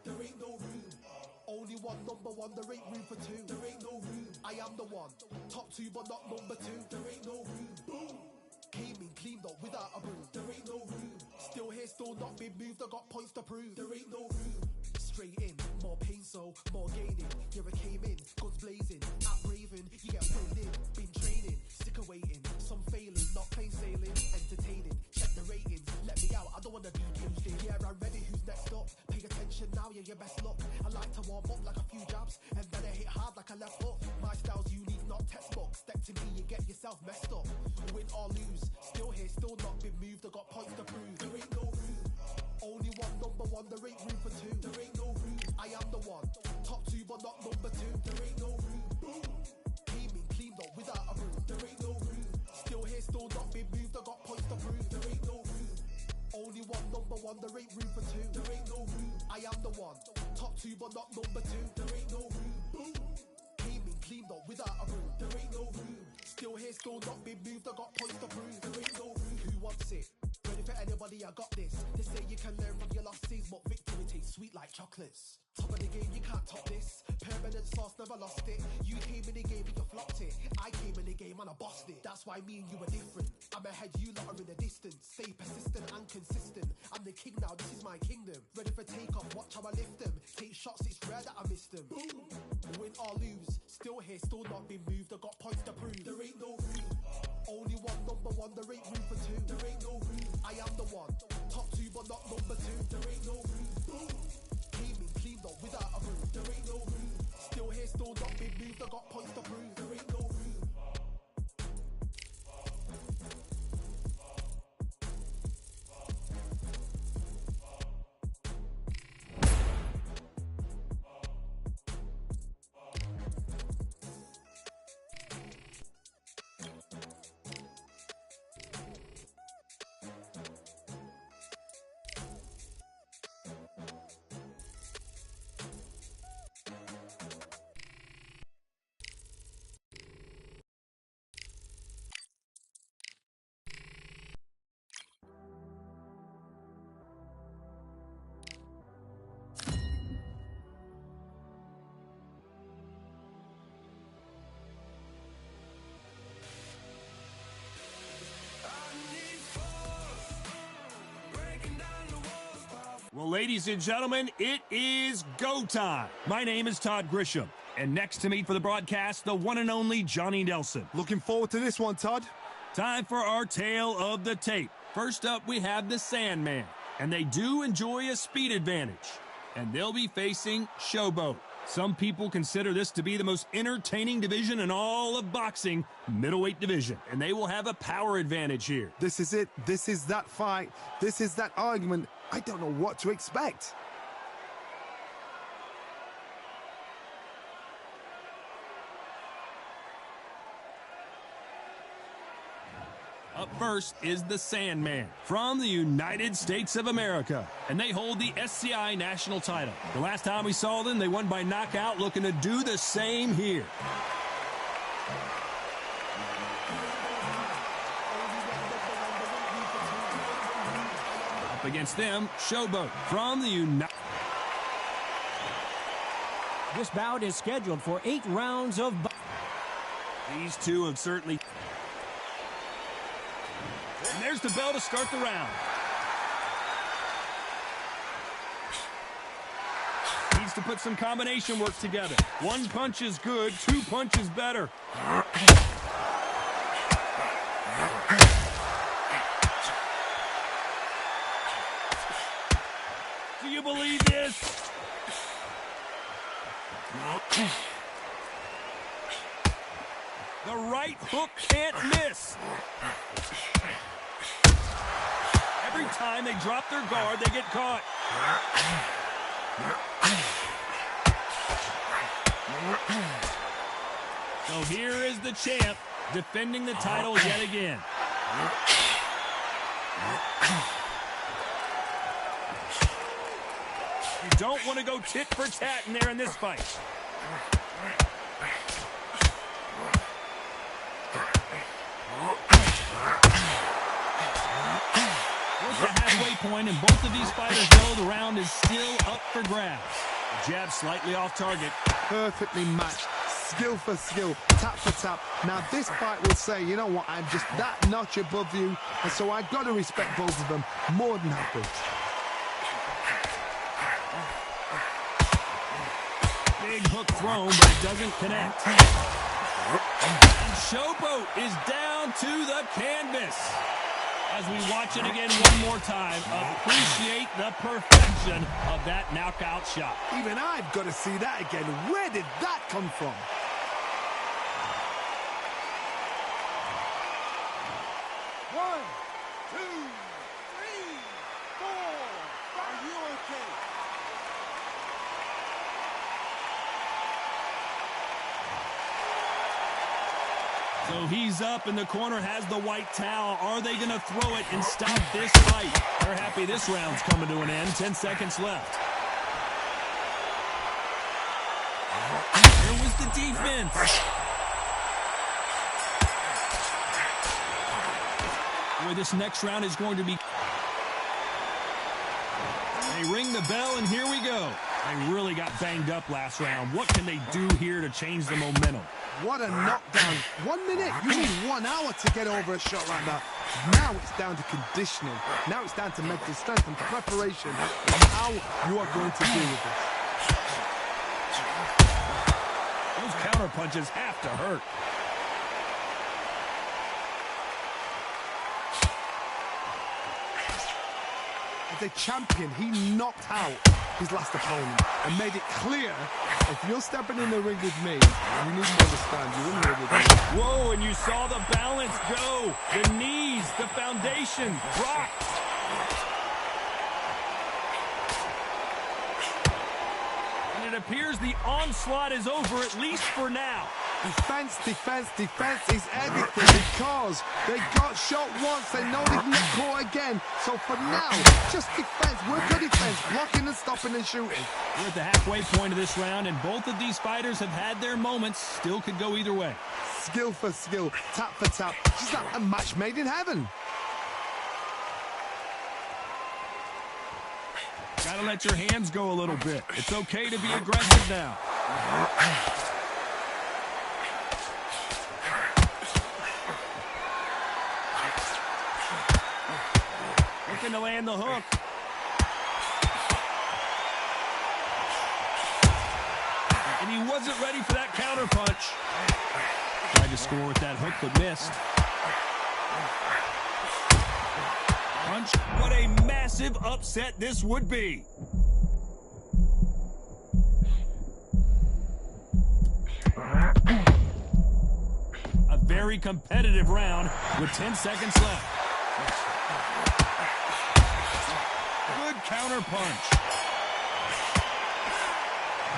There ain't no room. Only one, number one. There ain't room for two. There ain't no room. I am the one. Top two, but not number two. There ain't no room. Boom. Came in, cleaned up without a broom. There ain't no room. Still here, still not been moved. I got points to prove. There ain't no room. Straight in, more pain, so more gaining. Yeah, I came in, guns blazing, at Raven, you get weighed in. Been training, sick of waiting. Some failing, not plain sailing, entertaining. Check the ratings, let me out. I don't wanna be caged in. Yeah, I'm ready. Who's next up? Pay attention now, yeah, your best luck. I like to warm up like a few jabs, and then I hit hard like a left hook. My style's unique, not textbook. Step to me, you get yourself messed up. Win or lose, still here, still not been moved. I got points to prove. There ain't no room. Only one, number one. There ain't room for two. There ain't no room. I am the one. Top two, but not number two. There ain't no room. Boom. Came in, cleaned up without a broom. There ain't no room. Still here, still not been moved. I got points to prove. There ain't no room. Only one, number one. There ain't room for two. There ain't no room. I am the one. Top two, but not number two. There ain't no room. Boom. Came in, cleaned up without a broom. There ain't no room. Still here, still not been moved. I got points to prove. There ain't no room. Who wants it? Ready for anybody, I got this. They say you can learn from your losses, but victory tastes sweet like chocolates. Top of the game, you can't top this. Permanent sauce, never lost it. You came in the game and you flopped it. I came in the game and I bossed it. That's why me and you are different. I'm ahead, you lot are in the distance. Stay persistent and consistent. I'm the king now, this is my kingdom. Ready for takeoff, watch how I lift them. Take shots, it's rare that I miss them. Boom. Win or lose, still here, still not been moved. I got points to prove. There ain't no room. Only one, number one. There ain't room for two. There ain't no room. I am the one. Top two, but not number two. There ain't no room. Boom. Came in, cleaned up without a broom. There ain't no room. Still here, still not been moved. I got points to prove. There ain't no room. Well, ladies and gentlemen, it is go time. My name is Todd Grisham, and next to me for the broadcast, the one and only Johnny Nelson. Looking forward to this one, Todd. Time for our tale of the tape. First up, we have the Sandman, and they do enjoy a speed advantage, and they'll be facing Showboat. Some people consider this to be the most entertaining division in all of boxing, middleweight division, and they will have a power advantage here. This is it. This is that fight. This is that argument. I don't know what to expect. Up first is the Sandman from the United States of America, and they hold the SCI national title. The last time we saw them, they won by knockout, looking to do the same here. Up against them, Showboat from the United This bout is scheduled for 8 rounds of These two have certainly... And there's the bell to start the round. Needs to put some combination work together. One punch is good, 2 punches better. Do you believe this? The right hook can't miss. Every time they drop their guard, they get caught. So here is the champ defending the title yet again. You don't want to go tit for tat in there in this fight. We're at the halfway point, and both of these fighters know the round is still up for grabs. The jab slightly off target. Perfectly matched. Skill for skill, tap for tap. Now this fight will say, you know what, I'm just that notch above you, and so I've got to respect both of them. More than happy. Big hook thrown, but it doesn't connect. And Showboat is down to the canvas. As we watch it again one more time, appreciate the perfection of that knockout shot. Even I've got to see that again. Where did that come from? One, two, three, four. Are you okay? So he's up, and the corner has the white towel. Are they going to throw it and stop this fight? They're happy this round's coming to an end. 10 seconds left. There was the defense. Boy, this next round is going to be... They ring the bell, and here we go. They really got banged up last round. What can they do here to change the momentum? What a knockdown. 1 minute. You need 1 hour to get over a shot like that. Now it's down to conditioning. Now it's down to mental strength and preparation and how you are going to deal with this. Those counter punches have to hurt. As a champion, he knocked out his last opponent and made it clear, if you're stepping in the ring with me, you need to understand you're in there with me. Whoa, and you saw the balance go. The knees, the foundation, rocked. And it appears the onslaught is over, at least for now. Defense, defense, defense is everything because they got shot once. They know they can get caught again. So for now, just defense. Work your defense, blocking and stopping and shooting. We're at the halfway point of this round, and both of these fighters have had their moments. Still could go either way. Skill for skill, tap for tap. Just like a match made in heaven. Gotta let your hands go a little bit. It's okay to be aggressive now. Looking to land the hook. And he wasn't ready for that counter punch. Tried to score with that hook, but missed. Punch. What a massive upset this would be. A very competitive round with 10 seconds left. Good counter punch.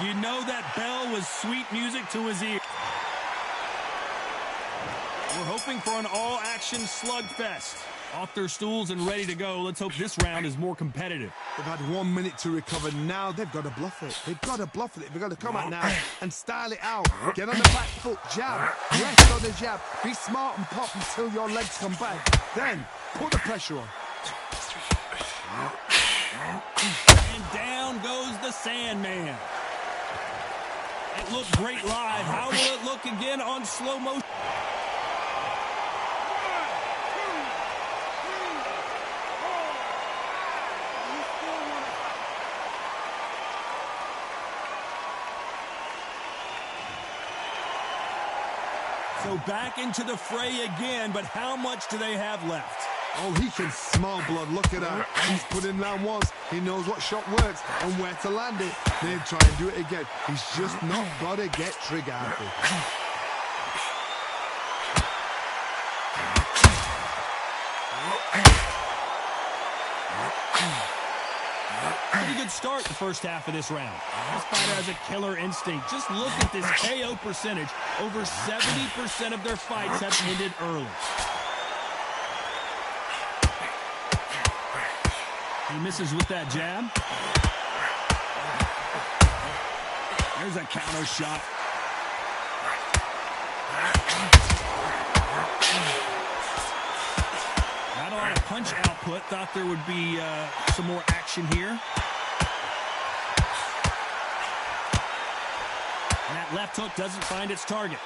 You know that bell was sweet music to his ear. We're hoping for an all-action slugfest. Off their stools and ready to go. Let's hope this round is more competitive. They've had 1 minute to recover. Now they've got to bluff it. They've got to bluff it. They've got to come out now and style it out. Get on the back foot, jab. Rest on the jab. Be smart and pop until your legs come back. Then put the pressure on. And down goes the Sandman. That looked great live. How will it look again on slow motion? So back into the fray again, but how much do they have left? Oh, he can smell blood. Look at that. He's put in round once. He knows what shot works and where to land it. Then try and do it again. He's just not got to get trigger happy. Pretty good start the first half of this round. This fighter has a killer instinct. Just look at this KO percentage. Over 70% of their fights have ended early. He misses with that jab. There's a counter shot. Not a lot of punch output. Thought there would be some more action here. And that left hook doesn't find its target.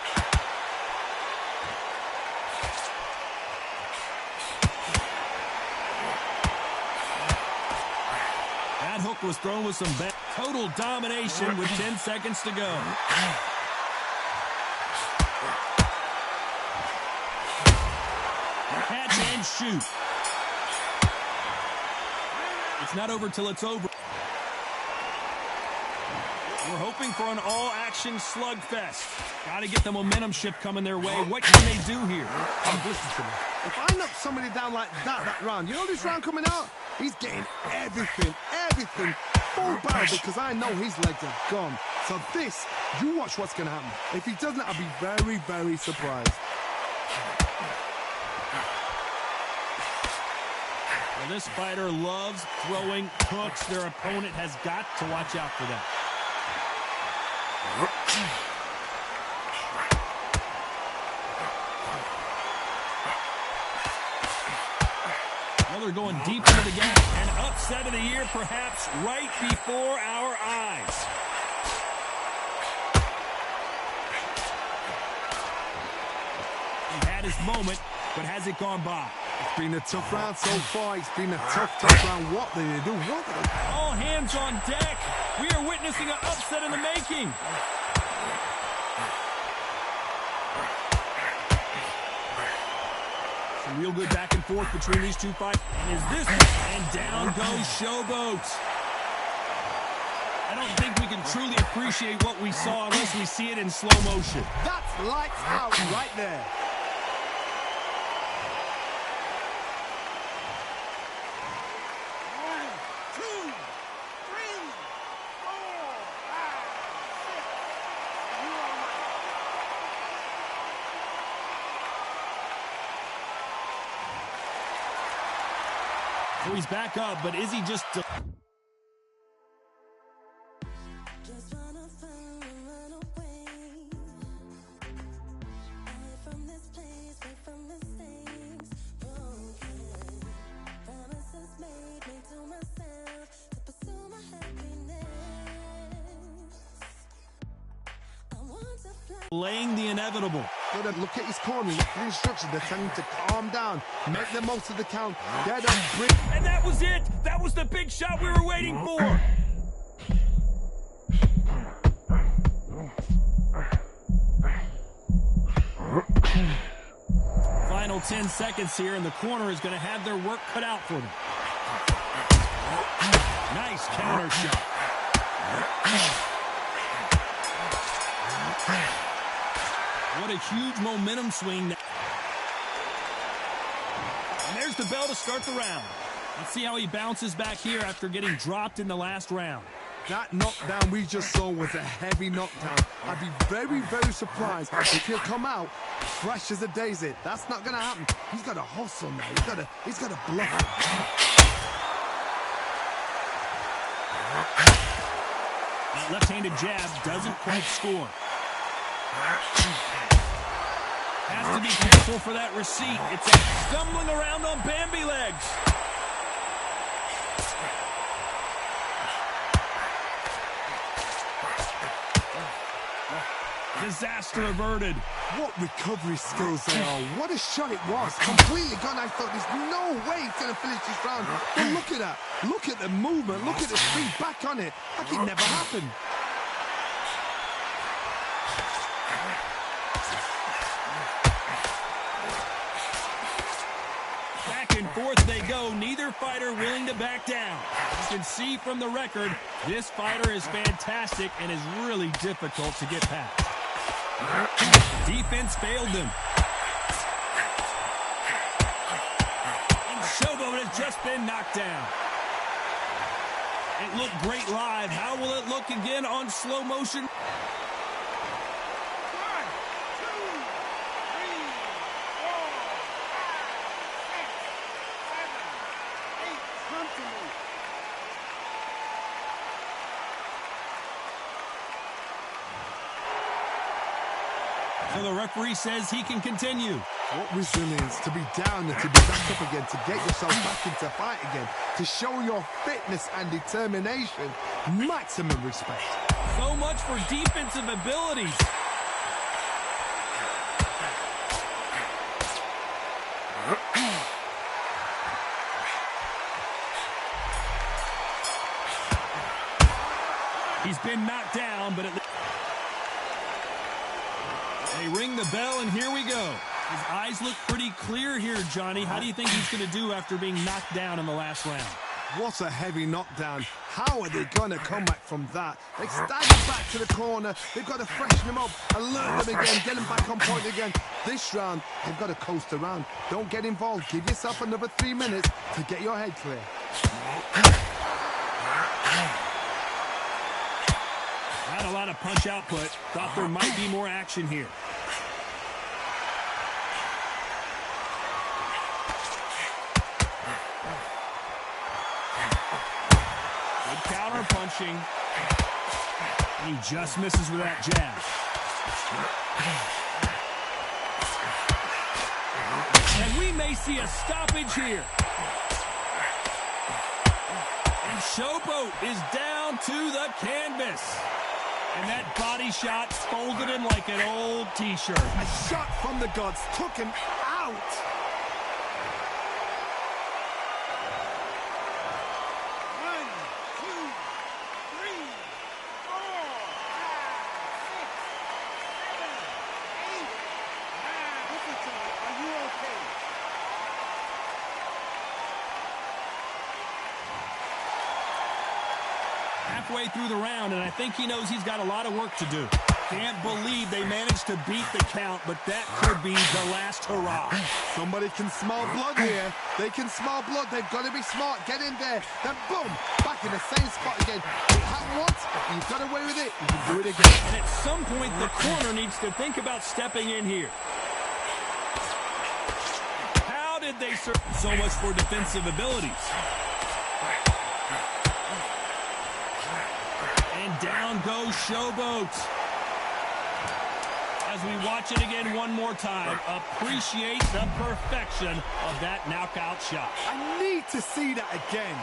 That hook was thrown with some total domination with 10 seconds to go. Catch and shoot. It's not over till it's over. We're hoping for an all-action slugfest. Got to get the momentum shift coming their way. What can they do here? Listen to me. If I knock somebody down like that round, you know this round coming out? He's getting everything, full barrel, because I know his legs are gone. So this, you watch what's going to happen. If he doesn't, I'll be very, very surprised. Well, this fighter loves throwing hooks. Their opponent has got to watch out for that. Well, they're going deep into the gap. An upset of the year, perhaps, right before our eyes. He had his moment, but has it gone by? It's been a tough round so far. It's been a tough round. What did they do? All hands on deck. We are witnessing an upset in the making. Some real good back and forth between these two fighters. And is this? And down goes Showboat. I don't think we can truly appreciate what we saw unless we see it in slow motion. That's lights out right there. So he's back up, but is he just... laying the inevitable. Look at his corner. Look at the instructions. They're telling him to calm down. Make the most of the count. And that was it. That was the big shot we were waiting for. Final 10 seconds here, and the corner is going to have their work cut out for them. Nice counter shot. What a huge momentum swing. And there's the bell to start the round. Let's see how he bounces back here after getting dropped in the last round. That knockdown we just saw was a heavy knockdown. I'd be very, very surprised if he'll come out fresh as a daisy. That's not going to happen. He's got to hustle now. He's got to bluff it. That left-handed jab doesn't quite score. Has to be careful for that receipt. It's stumbling around on Bambi legs. Disaster averted. What recovery skills they are. What a shot it was. Completely gone. I thought there's no way he's going to finish this round. But look at that. Look at the movement. Look at the speed back on it. Like it never happened. Back and forth they go. Neither fighter willing to back down. You can see from the record, this fighter is fantastic and is really difficult to get past. Defense failed them. And Showboat has just been knocked down. It looked great live. How will it look again on slow motion? 1, 2, 3, 4, 5, 6, 7, 8. Come to me. So the referee says he can continue. What resilience to be down and to be back up again, to get yourself back into fight again, to show your fitness and determination. Maximum respect. So much for defensive abilities. He's been knocked down, but they ring the bell, and here we go. His eyes look pretty clear here, Johnny. How do you think he's going to do after being knocked down in the last round? What a heavy knockdown. How are they going to come back from that? They stagger back to the corner. They've got to freshen them up, alert them again, get them back on point again. This round, they've got to coast around. Don't get involved. Give yourself another 3 minutes to get your head clear. Not a lot of punch output. Thought there might be more action here. Good counter punching. And he just misses with that jab. And we may see a stoppage here. And Showboat is down to the canvas. And that body shot folded him like an old T-shirt. A shot from the gods took him out. One, two, three, 4, 5, 6, 7, 8, 9. Listen to me. Are you okay? Halfway through the round, and I think he knows he's got a lot of work to do. Can't believe they managed to beat the count, but that could be the last hurrah. Somebody can smell blood here. They can smell blood. They've got to be smart. Get in there. Then boom, back in the same spot again. You have once, you've got away with it. You can do it again. And at some point, the corner needs to think about stepping in here. How did they serve so much for defensive abilities? And down goes Showboat. As we watch it again one more time, appreciate the perfection of that knockout shot. I need to see that again.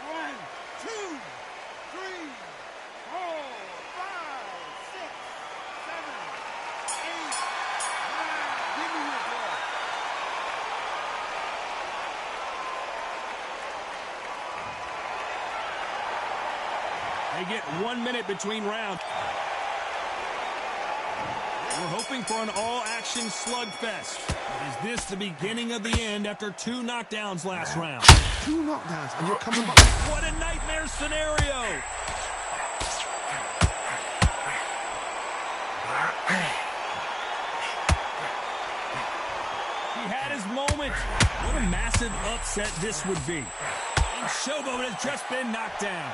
One, two, three, 4, 5, 6, 7, 8, 9. Give me your ball. They get 1 minute between rounds. We're hoping for an all-action slugfest. Is this the beginning of the end after 2 knockdowns last round? 2 knockdowns, and you're coming back. What a nightmare scenario! He had his moment. What a massive upset this would be. And Showboat has just been knocked down.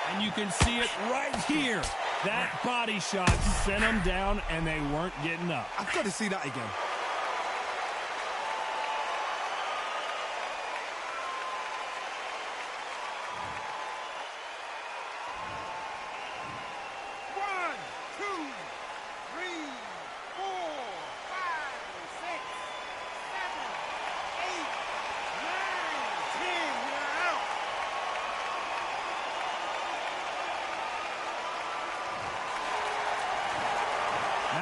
And you can see it right here. That body shot sent them down, and they weren't getting up. I've got to see that again. One, two, three, 4, 5, 6, 7, 8,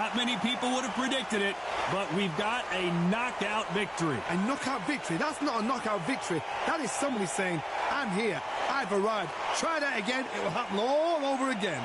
Not many people would have predicted it, but we've got a knockout victory. A knockout victory? That's not a knockout victory. That is somebody saying, I'm here, I've arrived. Try that again, it will happen all over again.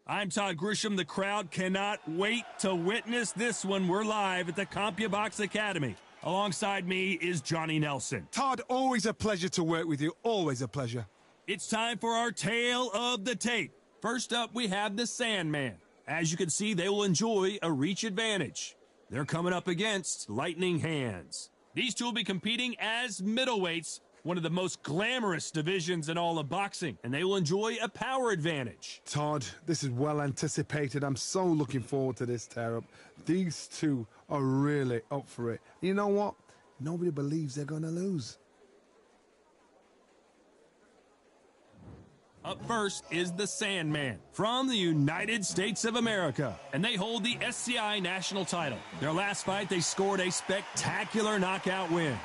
I'm Todd Grisham. The crowd cannot wait to witness this one. We're live at the CompuBox Academy. Alongside me is Johnny Nelson. Todd, always a pleasure to work with you. Always a pleasure. It's time for our tale of the tape. First up, we have the Sandman. As you can see, they will enjoy a reach advantage. They're coming up against Lightning Hands. These two will be competing as middleweights, one of the most glamorous divisions in all of boxing, and they will enjoy a power advantage. Todd, this is well anticipated. I'm so looking forward to this tear-up. These two are really up for it. You know what? Nobody believes they're going to lose. Up first is the Sandman from the United States of America, and they hold the SCI national title. Their last fight, they scored a spectacular knockout win.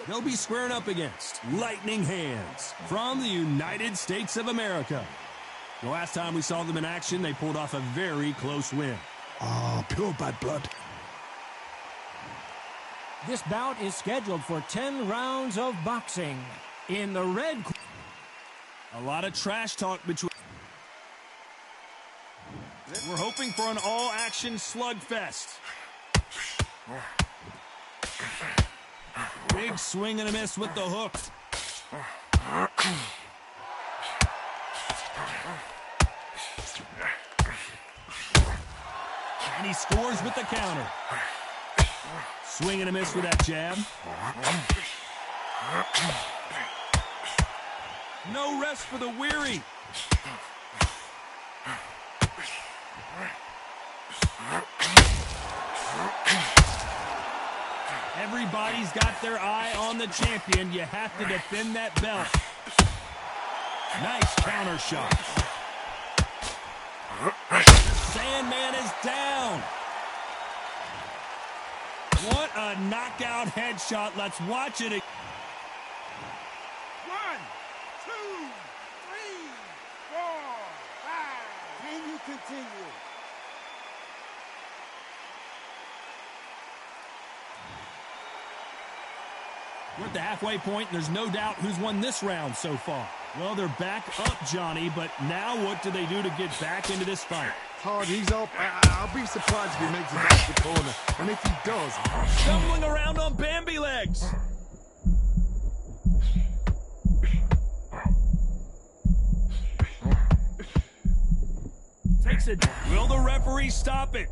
They'll be squaring up against Lightning Hands from the United States of America. The last time we saw them in action, they pulled off a very close win. Oh, pure bad blood. This bout is scheduled for 10 rounds of boxing. In the red... A lot of trash talk between... We're hoping for an all-action slugfest. Big swing and a miss with the hook. And he scores with the counter. Swing and a miss with that jab. No rest for the weary. Everybody's got their eye on the champion. You have to defend that belt. Nice counter shot. Sandman is down. What a knockout headshot. Let's watch it again. 1, 2, 3, 4, 5. Can you continue? We're at the halfway point, and there's no doubt who's won this round so far. Well, they're back up, Johnny, but now what do they do to get back into this fight? Hard, he's up. I'll be surprised if he makes it back to the corner. And if he does... Stumbling around on Bambi legs. Takes it. Will the referee stop it?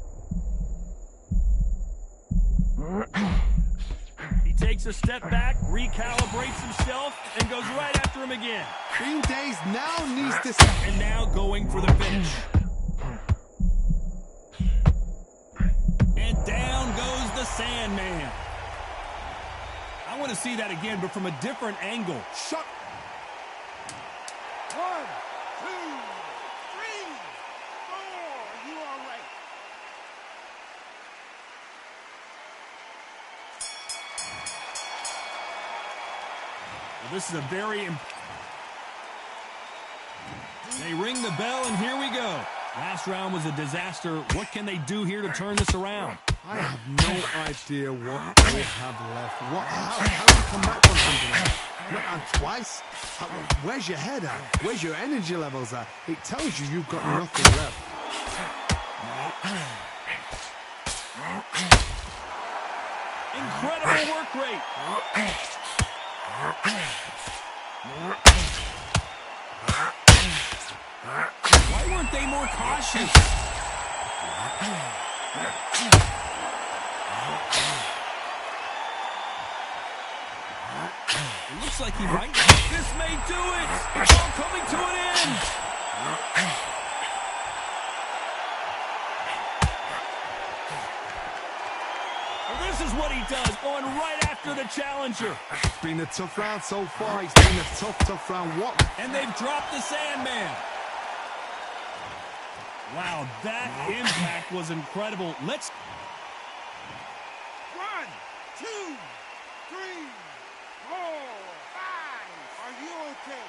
He takes a step back, recalibrates himself, and goes right after him again. Green Days now needs to... And now going for the finish. And down goes the Sandman. I want to see that again, but from a different angle. Shot. 1, 2, 3, 4. You all right? Well, this is a very... They ring the bell, and here we go. Last round was a disaster. What can they do here to turn this around? I have no idea what they have left. How do you come back from something like that? Not on twice? Where's your head at? Where's your energy levels at? It tells you you've got nothing left. Incredible work rate. Why weren't they more cautious? It looks like he might. This may do it. It's all coming to an end. Well, this is what he does, going right after the challenger. It's been a tough round so far. It's been a tough round. What? And they've dropped the Sandman. Wow, that impact was incredible. Let's... 1, 2, 3, 4, 5. Are you okay?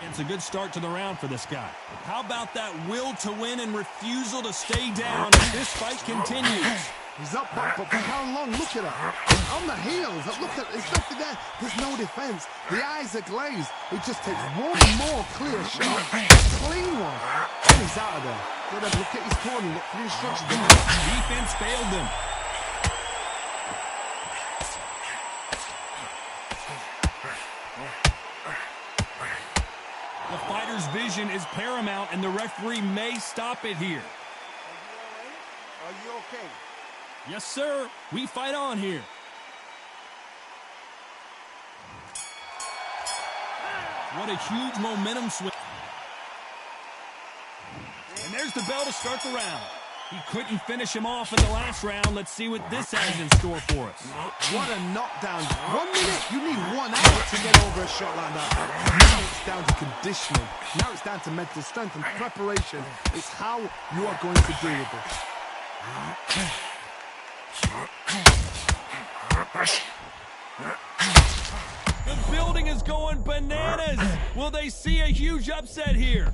It's a good start to the round for this guy. How about that will to win and refusal to stay down as this fight continues? He's up, but for how long? Look at her. On the heels. Look at there's nothing there. There's no defense. The eyes are glazed. It just takes one more clear shot. Clean one. And he's out of there. Go ahead, look at his corner. Look for the instructions. Defense failed them. The fighter's vision is paramount, and the referee may stop it here. Are you okay? Yes, sir. We fight on here. What a huge momentum swing. there's the bell to start the round. He couldn't finish him off in the last round. Let's see what this has in store for us. What a knockdown. 1 minute, you need 1 hour to get over a shot like that. Now it's down to conditioning. Now it's down to mental strength and preparation. It's how you are going to deal with this. The building is going bananas. Will they see a huge upset here?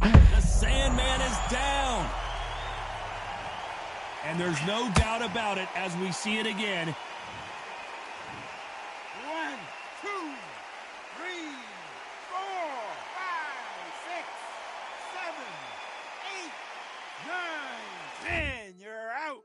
The Sandman is down. And there's no doubt about it as we see it again. 1, 2, 3, 4, 5, 6, 7, 8, 9, 10. You're out.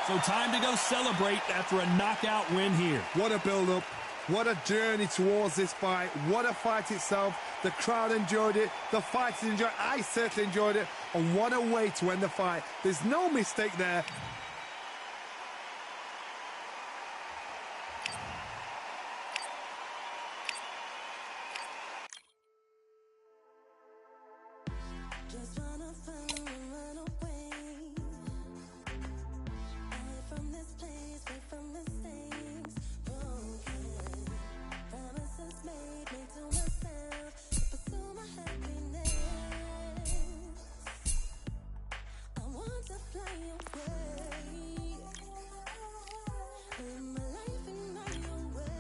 So time to go celebrate after a knockout win here. What a build-up. What a journey towards this fight. What a fight itself. The crowd enjoyed it. The fighters enjoyed it. I certainly enjoyed it. And what a way to end the fight. There's no mistake there. Just wanna follow and run away. Away from this place, away from mistakes. Broken promises made to myself to pursue my happiness. I want to fly away. Live my life in my own way.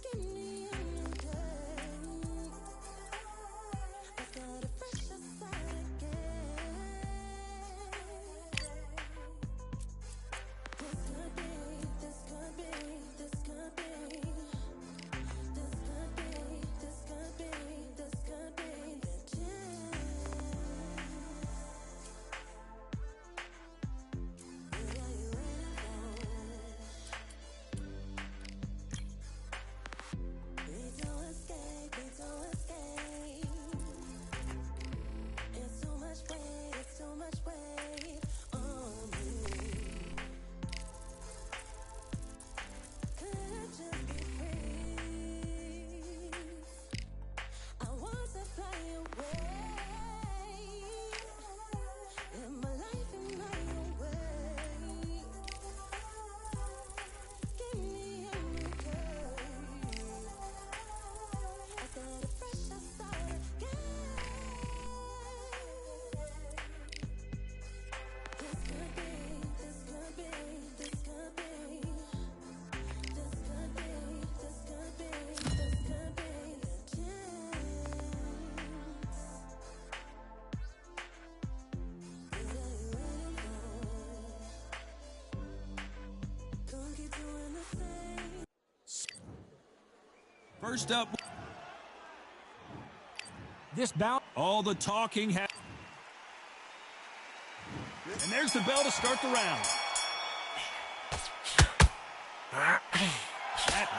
Give me a new day. I've got a fresh start again. This could be, this could be, this could be. This could be, this could be, this could be the chance. What are you waiting for? Need to escape, need to escape. It's too much weight, it's too much weight on me. Could I just be free? I want to fly away. Live my life in my own way. Give me a new day. I got a fresh start again. This could be, this could be, this could be. This could be, this could be, this could be the chance. What are you waiting for? Don't keep doing the same. First up, This bout. all the talking has... And there's the bell to start the round. That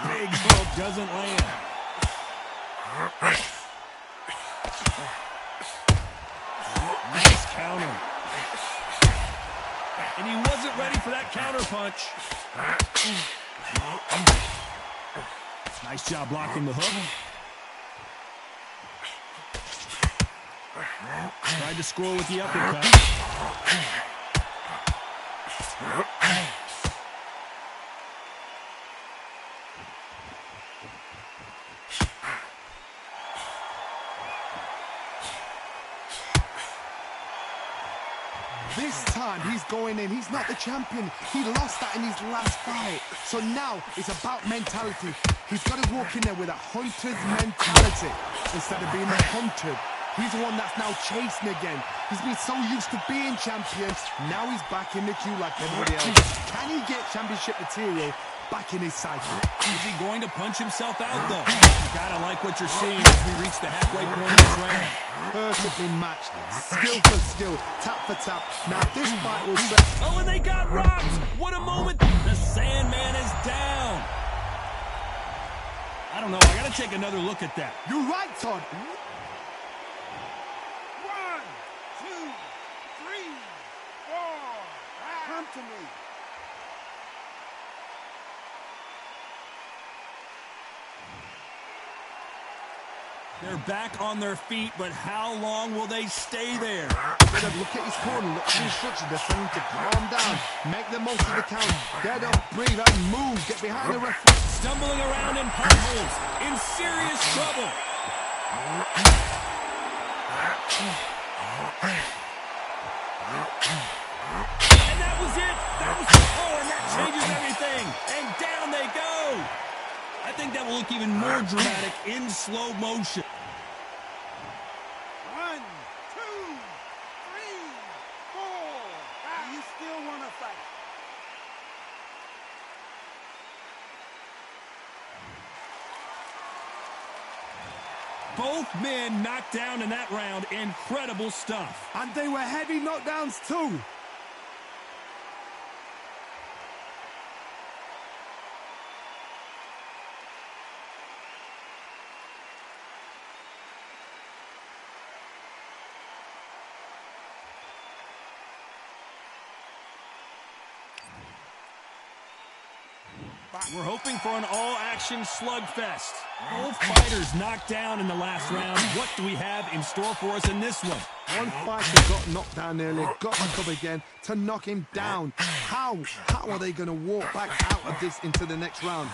big hook doesn't land. Nice counter. And he wasn't ready for that counter punch. Nice job blocking the hook. Tried to score with the uppercut. This time he's going in. He's not the champion. He lost that in his last fight. So now it's about mentality. He's got to walk in there with a hunter's mentality instead of being the hunted. He's the one that's now chasing again. He's been so used to being champion. Now he's back in the queue like everybody else. Can he get championship material back in his cycle? Is he going to punch himself out, though? You gotta like what you're seeing as we reach the halfway point of this round. Perfectly matched. Skill for skill. Tap for tap. Now this fight will set. Oh, and they got rocked! What a moment! The Sandman is down! I don't know, I gotta take another look at that. You're right, Todd. 1, They're back on their feet, but how long will they stay there? Better look at his corner, look at the instructions. They're telling him to calm down, make the most of the count, get up, breathe, and move. Get behind the referee. Stumbling around in potholes, in serious trouble. And that was it. And that changes everything. And down they go. I think that will look even more dramatic in slow motion. 1, 2, 3, 4. You still want to fight? Both men knocked down in that round. Incredible stuff. And they were heavy knockdowns too. We're hoping for an all-action slugfest. Both fighters knocked down in the last round. What do we have in store for us in this one? One fighter got knocked down earlier, got back up again to knock him down. How are they going to walk back out of this into the next round?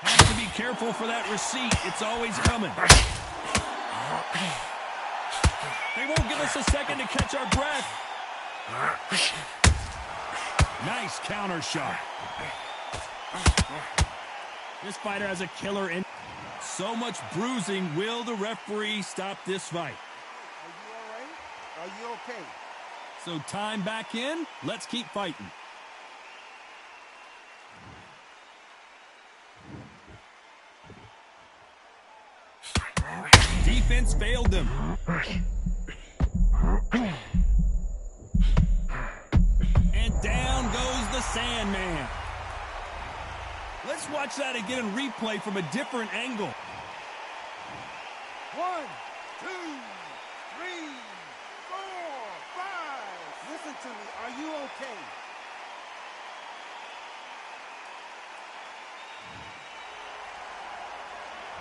Have to be careful for that receipt. It's always coming. They won't give us a second to catch our breath. Nice counter shot. This fighter has a killer in. So much bruising. Will the referee stop this fight? Are you all right? Are you okay? So time back in. Let's keep fighting. Defense failed them. And down goes the Sandman. Let's watch that again in replay from a different angle. 1, 2, 3, 4, 5. Listen to me. Are you okay?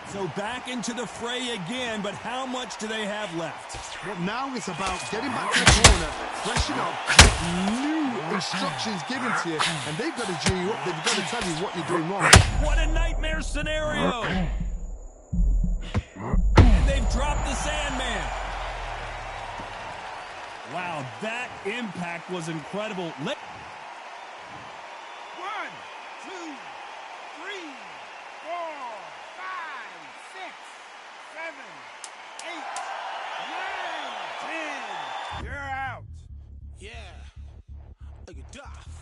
So back into the fray again, but how much do they have left? Well, now it's about getting back to the corner, freshen up, get new instructions given to you, and they've got to G you up. They've got to tell you what you're doing wrong. What a nightmare scenario! And they've dropped the Sandman. Wow, that impact was incredible. 1, 2, 3, 4, 5, 6, 7, 8, 9, 10. You're out. Yeah. Like a duff.